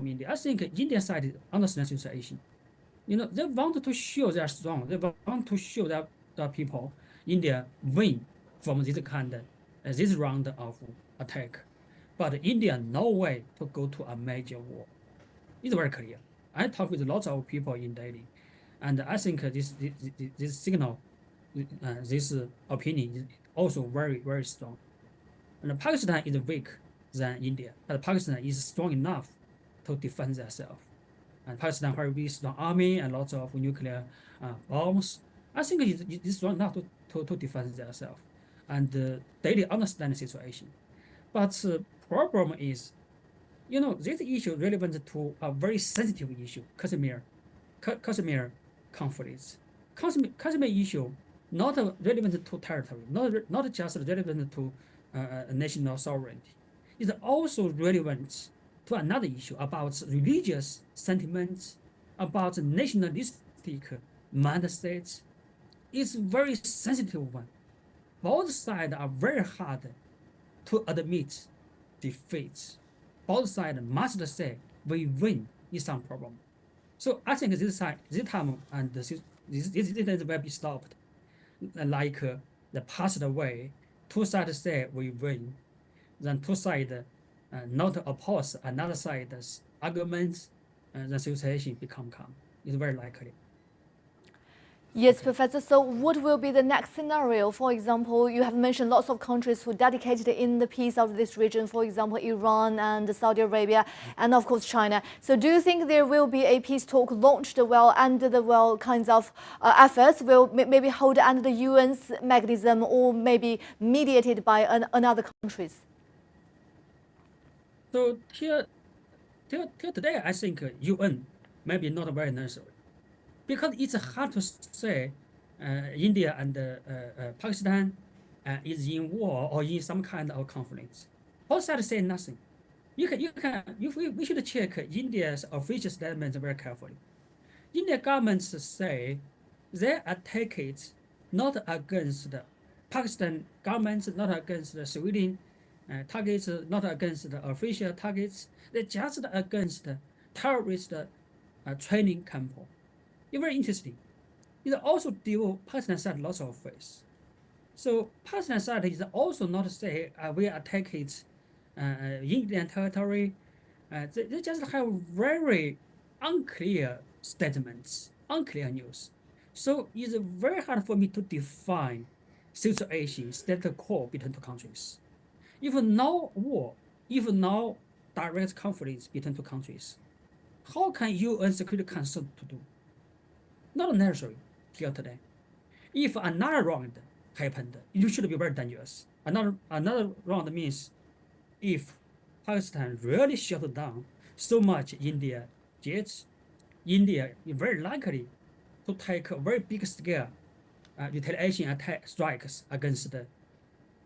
from India. I think Indian side understands the situation. They want to show they are strong. They want to show that the people, India, win from this kind of this round of attack. But India no way to go to a major war. It's very clear. I talk with lots of people in Delhi, and I think this signal, this opinion is also very, very strong. And Pakistan is weak than India, but Pakistan is strong enough to defend themselves. And Pakistan has a very strong army and lots of nuclear bombs. I think it's strong enough to defend themselves. And Delhi understand the situation. But the problem is, this issue relevant to a very sensitive issue, Kashmir conflicts. Kashmir issue not relevant to territory, not just relevant to national sovereignty. It's also relevant to another issue about religious sentiments, about nationalistic mindsets. It's very sensitive one. Both sides are very hard to admit defeats. Both sides must say we win is some problem. So I think this time and this will be stopped. Like the past way, two sides say we win, then two sides not oppose another side's arguments, and the situation become calm. It's very likely. Yes, Professor. So what will be the next scenario? For example, you have mentioned lots of countries who dedicated in the peace of this region, for example, Iran and Saudi Arabia, and of course China. So do you think there will be a peace talk launched under the kinds of efforts, will maybe hold under the UN's mechanism or maybe mediated by another countries? So till today, I think UN maybe not very necessary. Because it's hard to say India and Pakistan is in war or in some kind of conflict. Both sides say nothing. We should check India's official statements very carefully. Indian governments say they attack it not against the Pakistan governments, not against the civilian targets, not against the official targets. They just against terrorist training camp. It's very interesting. It also deal Pakistan side lots of ways. So Pakistan side is also not say we attack it Indian territory. They just have very unclear statements, unclear news. So it's very hard for me to define situation, status quo between two countries. If no war, if no direct conflicts between two countries, how can UN Security Council to do? Not necessary till today. If another round happened, it should be very dangerous. Another round means if Pakistan really shut down so much India jets, India is very likely to take a very big scale retaliation attack strikes against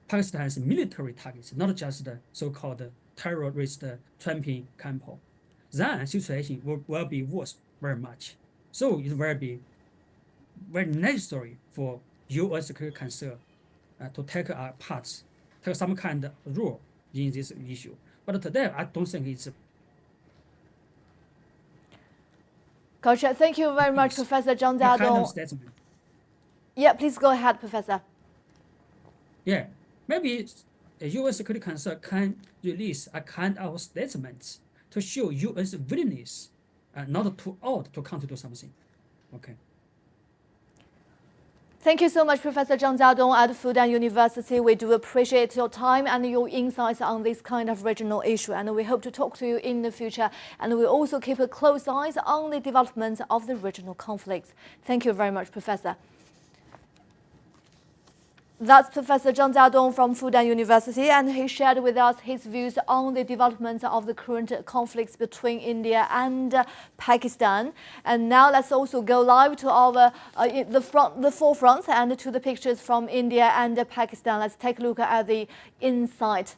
Pakistan's military targets, not just the so-called terrorist tramping camp. Then situation will be worse very much. So it will be very necessary for UN Security Council to take take some kind of role in this issue. But today, I don't think it's. Gotcha. Thank you very much, Professor Zhang Jiadong. Kind of statement. Yeah, please go ahead, Professor. Yeah, maybe a UN Security Council can release a kind of statement to show UN's willingness not to out to come to do something. Okay. Thank you so much, Professor Zhang Jiadong at Fudan University. We do appreciate your time and your insights on this kind of regional issue, and we hope to talk to you in the future. And we also keep a close eye on the development of the regional conflicts. Thank you very much, Professor. That's Professor Zhang Jiadong from Fudan University, and he shared with us his views on the development of the current conflicts between India and Pakistan. And now let's also go live to our the forefront and to the pictures from India and Pakistan. Let's take a look at the inside.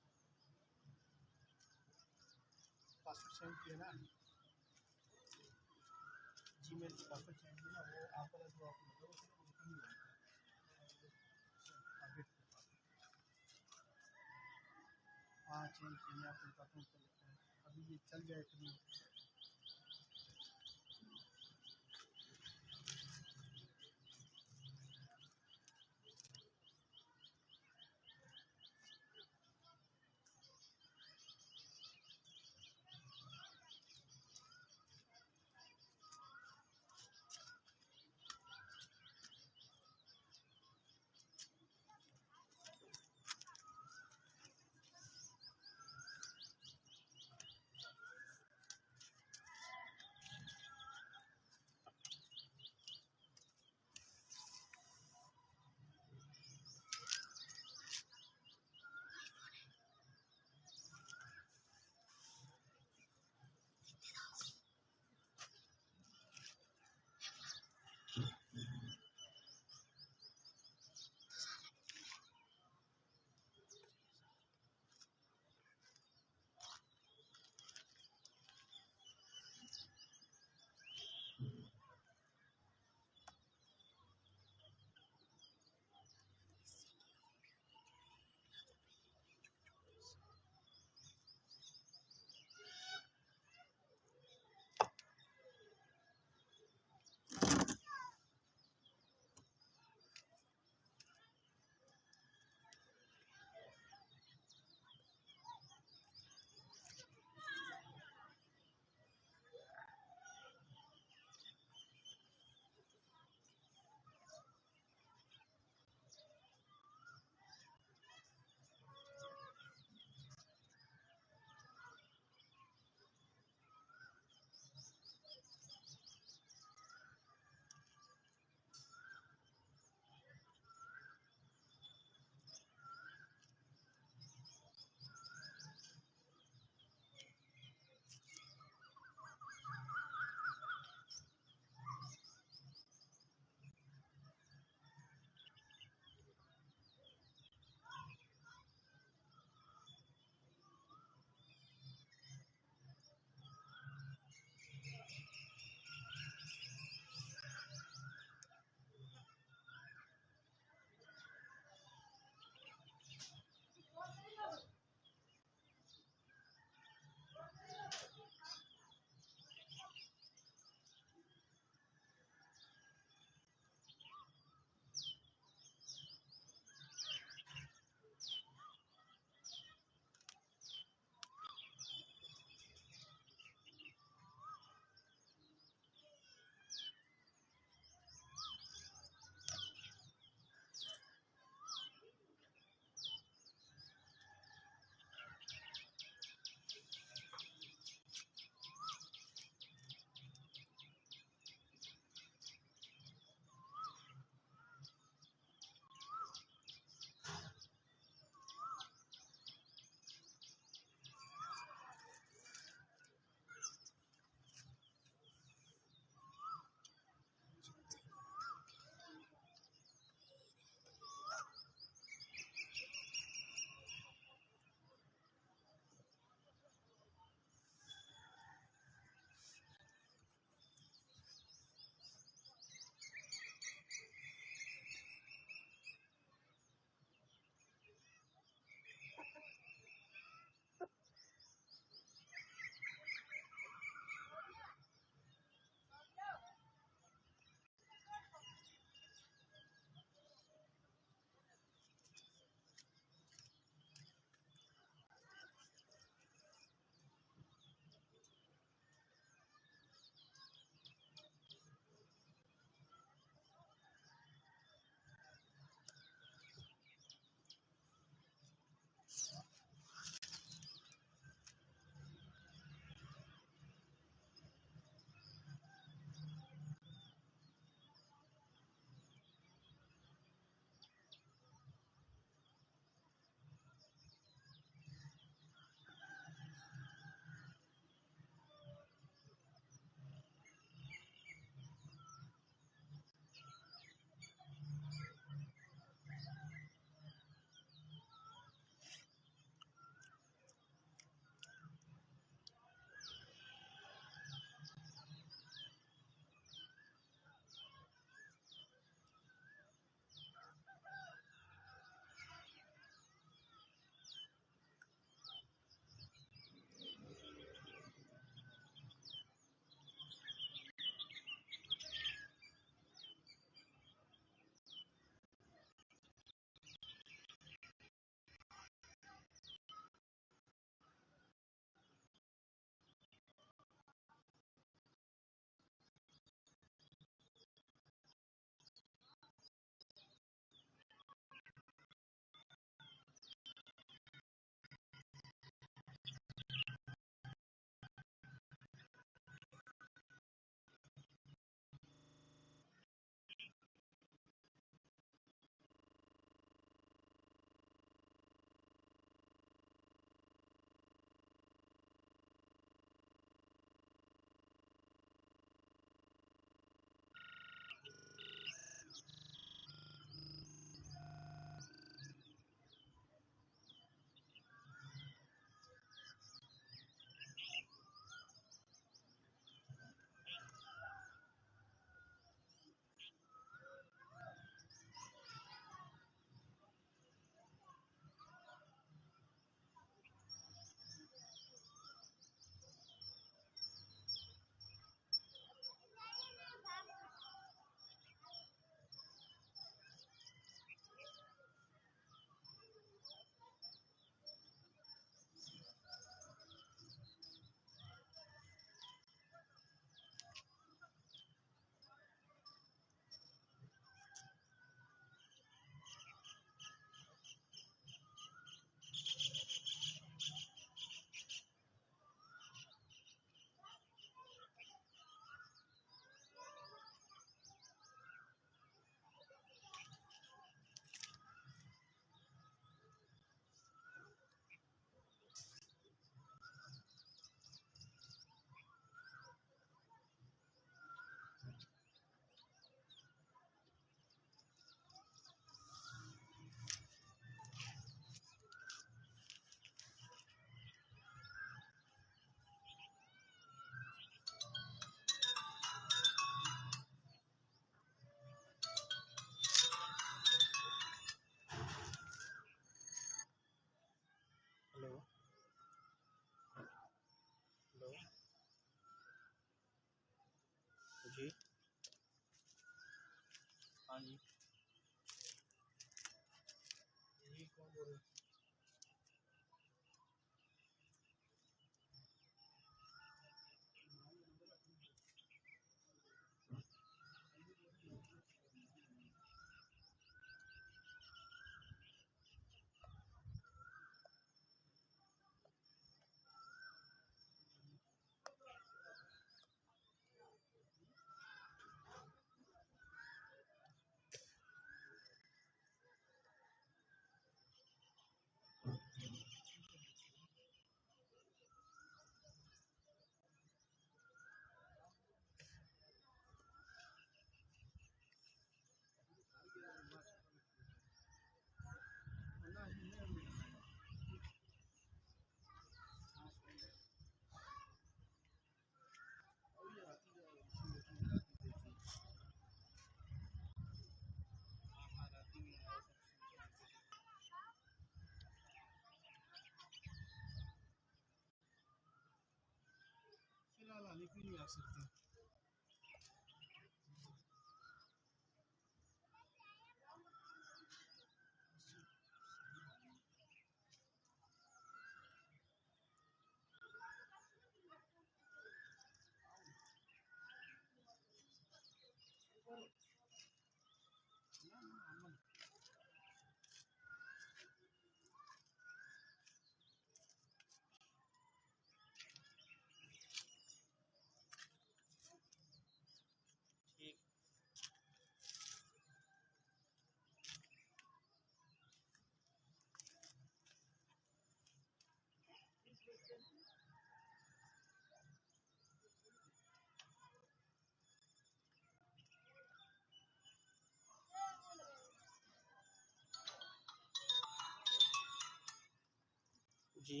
जी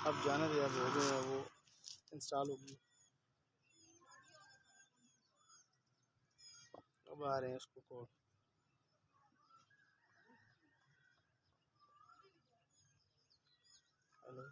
अब जाने दे, अब हो गया, वो install होगी, अब आ रहे हैं उसको code. Hello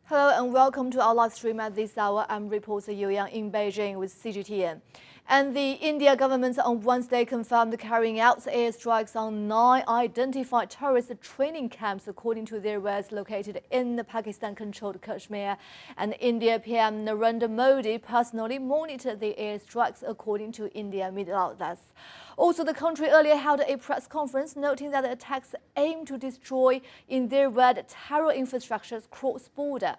Hello and welcome to our live stream at this hour. I'm reporter Yu Yang in Beijing with CGTN. And the India government on Wednesday confirmed carrying out airstrikes on 9 identified terrorist training camps, according to their words, located in the Pakistan-controlled Kashmir. And India PM Narendra Modi personally monitored the airstrikes, according to India media outlets. Also, the country earlier held a press conference noting that the attacks aim to destroy, in their word, terror infrastructures cross-border.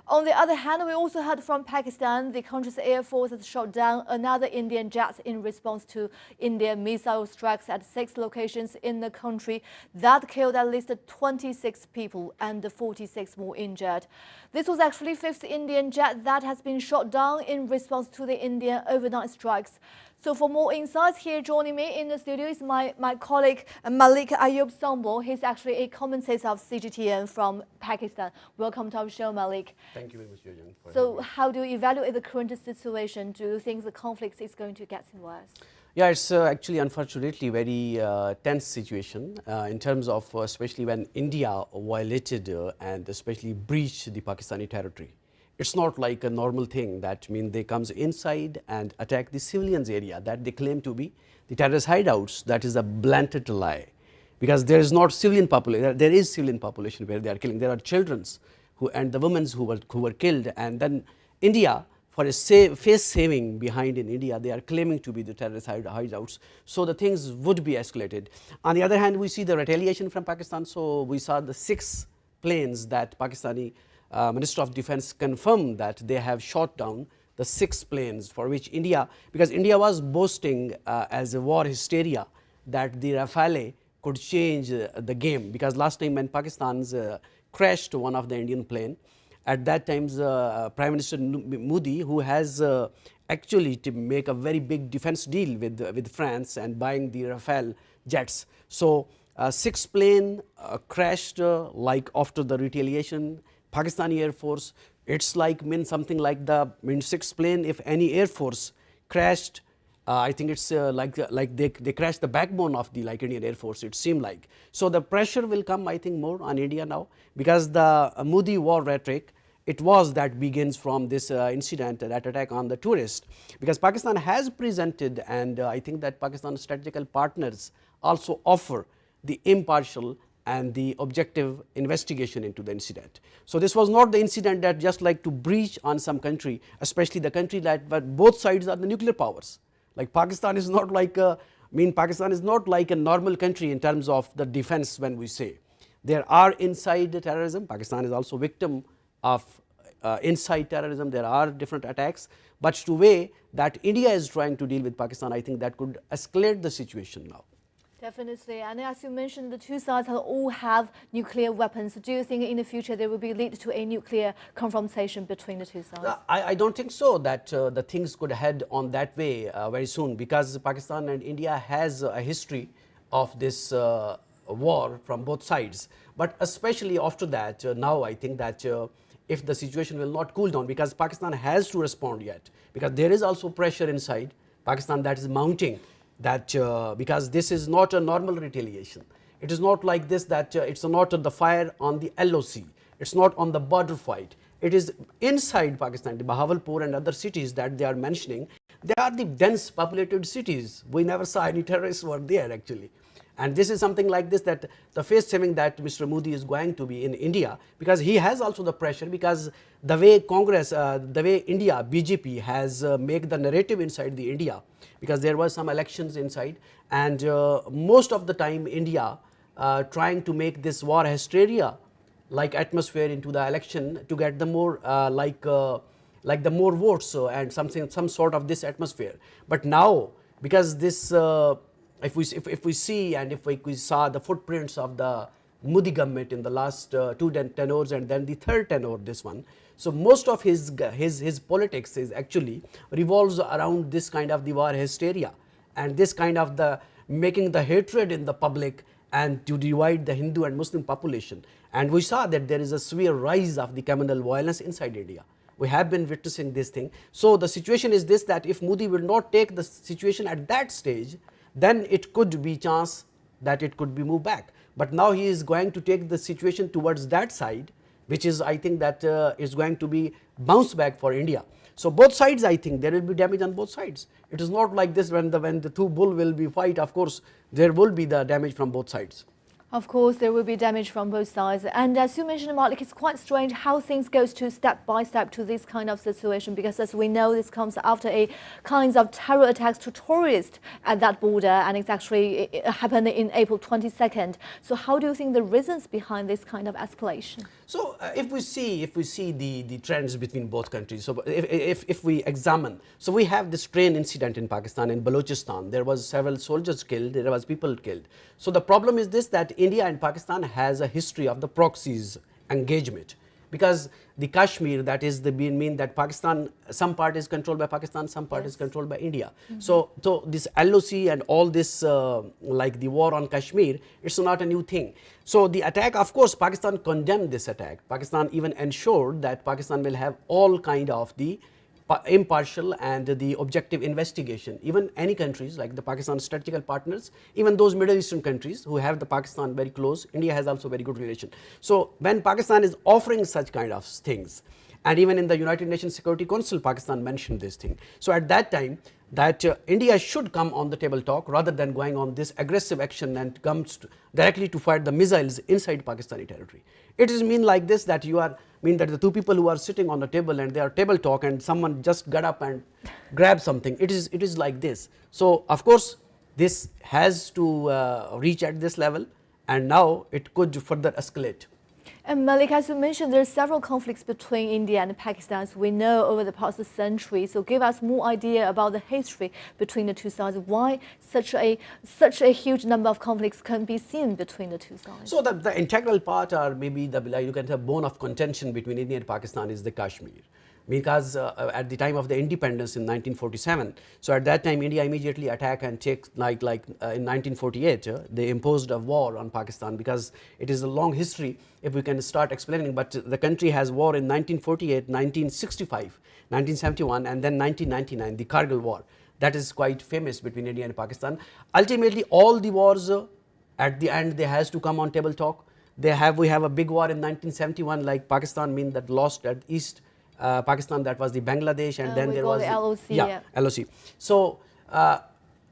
On the other hand, we also heard from Pakistan. The country's air force has shot down another Indian jet in response to Indian missile strikes at 6 locations in the country that killed at least 26 people and 46 more injured. This was actually 5th Indian jet that has been shot down in response to the Indian overnight strikes. So for more insights, here joining me in the studio is my colleague Malik Ayub Sambo. He's actually a commentator of CGTN from Pakistan. Welcome to our show, Malik. Thank you very much, Young. So how do you evaluate the current situation? Do you think the conflict is going to get worse? Yeah, it's actually unfortunately very tense situation in terms of especially when India violated and especially breached the Pakistani territory. It's not like a normal thing. That means they comes inside and attack the civilians area that they claim to be the terrorist hideouts. That is a blatant lie, because there is not civilian population. There is civilian population where they are killing. There are children who and the women who were killed, and then India, for a face saving behind in India, they are claiming to be the terrorist hideouts. So the things would be escalated. On the other hand, we see the retaliation from Pakistan. So we saw the 6 planes that Pakistani Minister of Defense confirmed that they have shot down the 6 planes, for which India, because India was boasting as a war hysteria that the Rafale could change the game, because last time when Pakistan's crashed one of the Indian plane, at that time Prime Minister Modi, who has actually to make a very big defense deal with France and buying the Rafale jets. So 6 plane crashed like after the retaliation. Pakistani Air Force, it's like something like the 6 plane. If any Air Force crashed, I think it's like they crashed the backbone of the Indian Air Force. It seemed like. So the pressure will come, I think, more on India now, because the Modi war rhetoric, it was that begins from this incident, that attack on the tourist, because Pakistan has presented, and I think that Pakistan's strategical partners also offer the impartial and the objective investigation into the incident. So this was not the incident that just like to breach on some country, especially the country that but both sides are the nuclear powers. Like Pakistan is not like Pakistan is not like a normal country in terms of the defense. When we say there are inside terrorism, Pakistan is also victim of inside terrorism. There are different attacks, but to way that India is trying to deal with Pakistan, I think that could escalate the situation now. Definitely, and as you mentioned, the two sides all have nuclear weapons. Do you think in the future there will be lead to a nuclear confrontation between the two sides? I don't think so that the things could head on that way very soon, because Pakistan and India has a history of this war from both sides. But especially after that, now I think that if the situation will not cool down, because Pakistan has to respond yet, because there is also pressure inside Pakistan that is mounting, that because this is not a normal retaliation. It is not like this, that it's not the fire on the LOC, it's not on the border fight. It is inside Pakistan, the Bahawalpur and other cities that they are mentioning. They are the dense populated cities. We never saw any terrorists were there actually. And this is something like this, that the face saving that Mr. Modi is going to be in India, because he has also the pressure, because the way Congress, the way India, BJP has made the narrative inside the India, because there was some elections inside, and most of the time India trying to make this war hysteria like atmosphere into the election to get the more like the more votes and some sort of this atmosphere. But now, because this if we see and if we saw the footprints of the Modi government in the last 2 tenures and then the third tenure, this one, so most of his politics is actually revolves around this kind of the war hysteria and this kind of the making the hatred in the public and to divide the Hindu and Muslim population. And we saw that there is a severe rise of the communal violence inside India. We have been witnessing this thing. So the situation is this, that if Modi will not take the situation at that stage, then it could be chance that it could be moved back. But now he is going to take the situation towards that side, which is, I think, that is going to be bounce back for India. So both sides, I think there will be damage on both sides. It is not like this when the two bull will be fight. Of course, there will be the damage from both sides. Of course, there will be damage from both sides. And as you mentioned, Malik, it's quite strange how things goes to step by step to this kind of situation, because as we know, this comes after a kinds of terror attacks to tourists at that border, and it's actually it happened in April 22nd. So how do you think the reasons behind this kind of escalation? So if we see the trends between both countries, so if we examine, so we have this train incident in Pakistan, in Balochistan. There was several soldiers killed, there was people killed. So the problem is this, that India and Pakistan has a history of the proxies engagement, because the Kashmir, that is the mean that Pakistan, some part is controlled by Pakistan, some part is controlled by India. So this LOC and all this like the war on Kashmir, it's not a new thing. So the attack, of course, Pakistan condemned this attack. Pakistan even ensured that Pakistan will have all kind of the impartial and the objective investigation. Even any countries like the Pakistan strategical partners, even those Middle Eastern countries who have the Pakistan very close, India has also very good relation. So when Pakistan is offering such kind of things, and even in the United Nations Security Council, Pakistan mentioned this thing. So at that time, that India should come on the table talk rather than going on this aggressive action and comes directly to fire the missiles inside Pakistani territory. It is mean like this, that you are mean that the two people who are sitting on the table and they are table talk and someone just got up and grabbed something. It is like this. So of course this has to reach at this level, and now it could further escalate. And Malik, as you mentioned, there are several conflicts between India and Pakistan, as we know, over the past century. So give us more idea about the history between the two sides. Why such a huge number of conflicts can be seen between the two sides? So the integral part, or maybe the you can say bone of contention between India and Pakistan, is the Kashmir. because at the time of the independence in 1947. So at that time, India immediately attacked and took in 1948, they imposed a war on Pakistan, because it is a long history if we can start explaining. But the country has war in 1948, 1965, 1971, and then 1999, the Kargil war. That is quite famous between India and Pakistan. Ultimately, all the wars at the end, they has to come on table talk. We have a big war in 1971, like Pakistan that lost at East Pakistan, that was the Bangladesh, and then there was the LOC. Yeah, LOC. So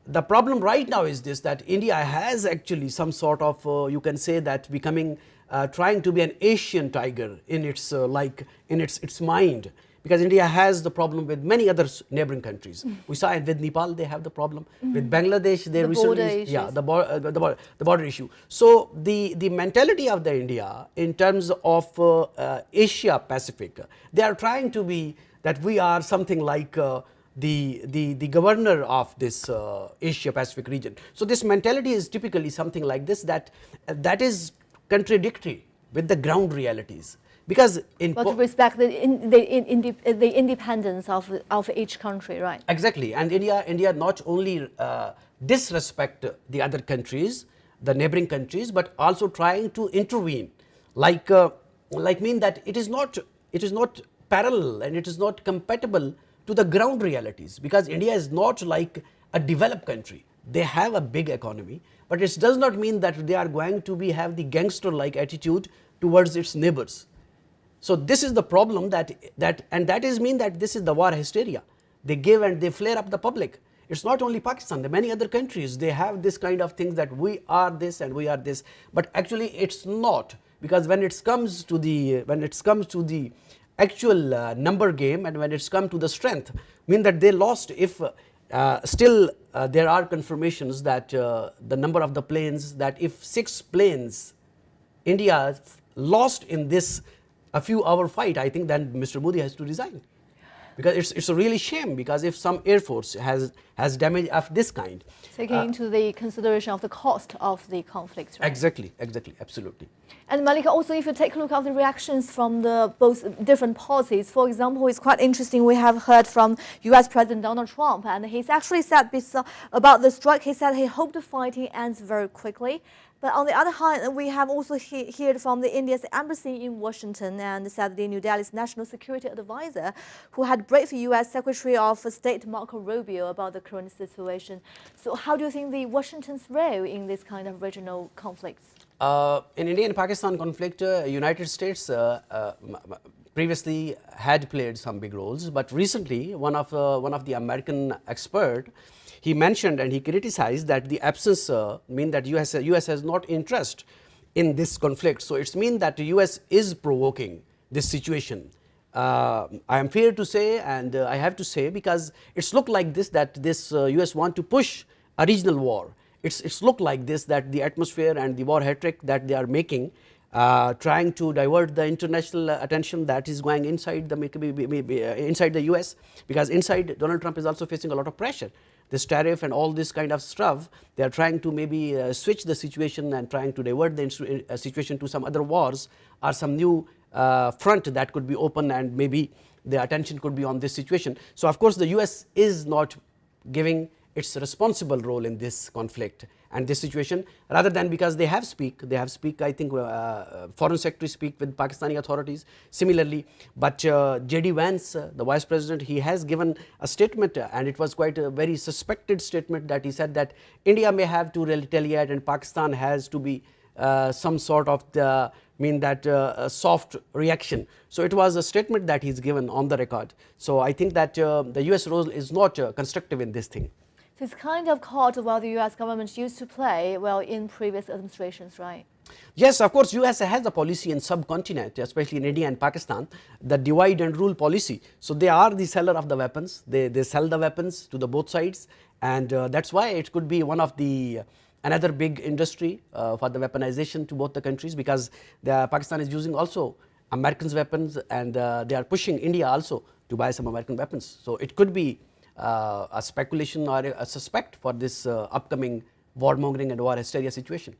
the problem right now is this, that India has actually some sort of you can say that becoming trying to be an Asian tiger in its its mind, because India has the problem with many other neighboring countries. We saw it with Nepal, they have the problem. With Bangladesh, they recently, the border issue. So the mentality of the India in terms of Asia Pacific, they are trying to be that we are something like the governor of this Asia Pacific region. So this mentality is typically something like this, that is contradictory with the ground realities. Because but to respect the independence of each country, right? Exactly, and India not only disrespect the other countries, the neighboring countries, but also trying to intervene, like mean that it is not parallel and it is not compatible to the ground realities, because India is not like a developed country. They have a big economy, but it does not mean that they are going to have the gangster-like attitude towards its neighbors. So this is the problem that is mean that this is the war hysteria. They give and they flare up the public. It's not only Pakistan, the many other countries, they have this kind of things that we are this and we are this, but actually it's not, because when it comes to the actual number game, and when it's come to the strength, mean that they lost. If still there are confirmations that the number of the planes, that if 6 planes India lost in this a few hour fight, I think then Mr. Modi has to resign, because it's a really shame, because if some air force has damage of this kind, taking into the consideration of the cost of the conflict, right? Exactly, absolutely. And Malika, also if you take a look at the reactions from the both different parties, for example, it's quite interesting. We have heard from U.S. President Donald Trump, and he's actually said about the strike. He said he hoped the fighting ends very quickly. But on the other hand, we have also heard from the India's embassy in Washington, and said the New Delhi's national security advisor, who had briefed U.S. Secretary of State Marco Rubio about the current situation. So how do you think the Washington's role in this kind of regional conflicts? In India and Pakistan conflict, United States previously had played some big roles, but recently one of the American expert, he mentioned and he criticized that the absence mean that US has not interest in this conflict. So it's mean that the US is provoking this situation. I am fair to say, and I have to say, because it's look like this, that this US want to push a regional war. It's look like this, that the atmosphere and the war rhetoric that they are making, trying to divert the international attention that is going inside inside the US, because inside Donald Trump is also facing a lot of pressure. This tariff and all this kind of stuff, they are trying to maybe switch the situation and trying to divert the situation to some other wars or some new front that could be open, and maybe the attention could be on this situation. So of course the US is not giving its responsible role in this conflict and this situation, rather than, because they have speak, I think foreign secretary speak with Pakistani authorities similarly, but J.D. Vance, the vice president, he has given a statement, and it was quite a very suspected statement, that he said that India may have to retaliate and Pakistan has to be some sort of a soft reaction. So it was a statement that he's given on the record. So I think that the US role is not constructive in this thing. So it's kind of caught while the US government used to play well in previous administrations, right? Yes, of course, US has a policy in subcontinent, especially in India and Pakistan, the divide and rule policy. So they are the seller of the weapons. They sell the weapons to the both sides, and that's why it could be one of the another big industry for the weaponization to both the countries, because Pakistan is using also Americans' weapons, and they are pushing India also to buy some American weapons. So it could be a speculation or a suspect for this upcoming warmongering and war hysteria situation.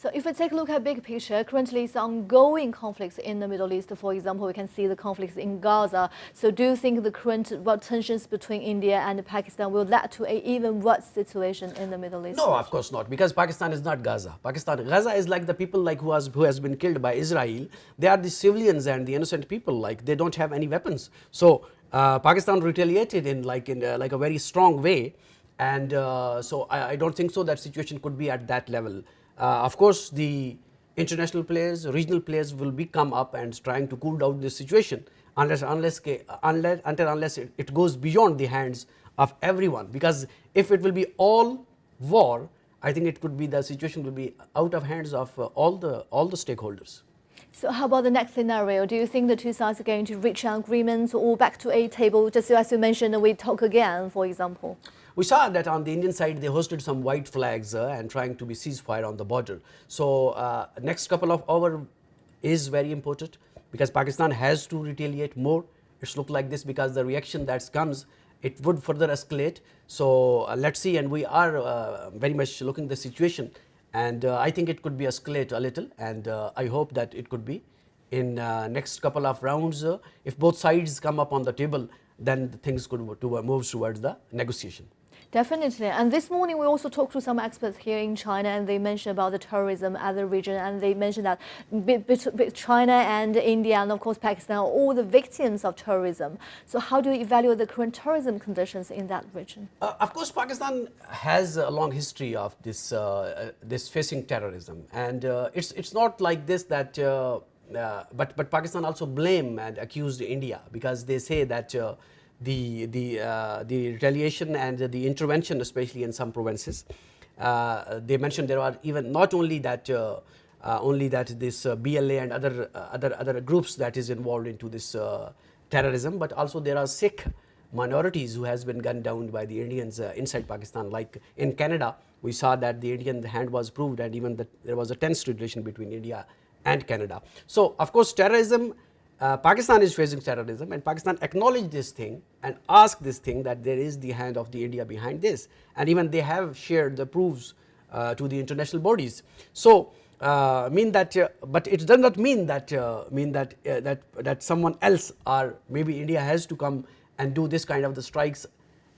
So if we take a look at big picture, currently it's ongoing conflicts in the Middle East. For example, we can see the conflicts in Gaza. So do you think the current tensions between India and Pakistan will lead to an even worse situation in the Middle East? No, of course not, because Pakistan is not Gaza. Gaza is like the people like who has been killed by Israel. They are the civilians and the innocent people. Like they don't have any weapons. So Pakistan retaliated in like a very strong way, and so I don't think so that situation could be at that level. Of course, the international players, regional players will be come up and trying to cool down this situation unless it goes beyond the hands of everyone. Because if it will be all war, I think it could be the situation will be out of hands of all the stakeholders. So how about the next scenario? Do you think the two sides are going to reach an agreement or back to a table, just as you mentioned, we talk again, for example? We saw that on the Indian side, they hosted some white flags and trying to be ceasefire on the border. So next couple of hours is very important because Pakistan has to retaliate more. It's look like this because the reaction that comes, it would further escalate. So let's see, and we are very much looking at the situation, and I think it could be escalate a little, and I hope that it could be in next couple of rounds. If both sides come up on the table, then the things could move towards the negotiation. Definitely. And this morning we also talked to some experts here in China, and they mentioned about the terrorism at the region, and they mentioned that China and India and of course Pakistan are all the victims of terrorism. So how do you evaluate the current terrorism conditions in that region? Of course, Pakistan has a long history of this facing terrorism, and it's not like this that but Pakistan also blame and accused India because they say that the retaliation and the intervention, especially in some provinces, they mentioned there are even not only that this BLA and other groups that is involved into this terrorism, but also there are Sikh minorities who has been gunned down by the Indians inside Pakistan. Like in Canada, we saw that the Indian hand was proved, and even that there was a tense relation between India and Canada. So of course terrorism, Pakistan is facing terrorism, and Pakistan acknowledged this thing and asked this thing that there is the hand of the India behind this, and even they have shared the proofs to the international bodies. So but it does not mean that that someone else or maybe India has to come and do this kind of the strikes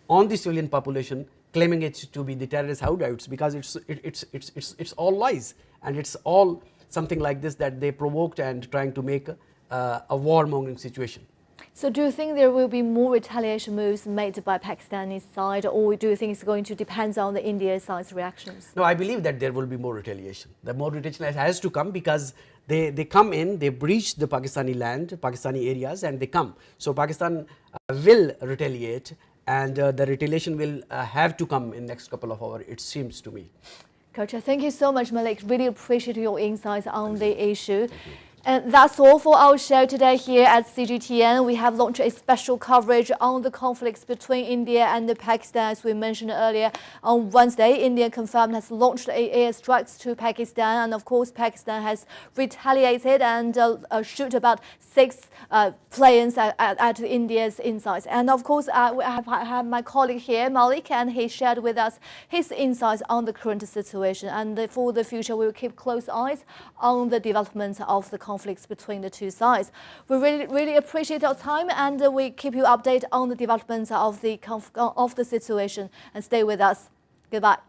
on the civilian population, claiming it to be the terrorist hideouts, because it's all lies, and it's all something like this that they provoked and trying to make a warmongering situation. So do you think there will be more retaliation moves made by Pakistani side, or do you think it's going to depend on the India side's reactions? No, I believe that there will be more retaliation. The more retaliation has to come because they come in, they breach the Pakistani land, Pakistani areas, and they come. So Pakistan will retaliate, and the retaliation will have to come in next couple of hours, it seems to me. Coach, thank you so much, Malik. Really appreciate your insights on the issue. And that's all for our show today here at CGTN. We have launched a special coverage on the conflicts between India and Pakistan. As we mentioned earlier, on Wednesday, India confirmed has launched airstrikes to Pakistan. And of course, Pakistan has retaliated and shoot about 6 planes at India's insides. And of course, I have my colleague here, Malik, and he shared with us his insights on the current situation. And for the future, we will keep close eyes on the development of the conflicts between the two sides. We really appreciate your time, and we keep you updated on the developments of the situation. And stay with us. Goodbye.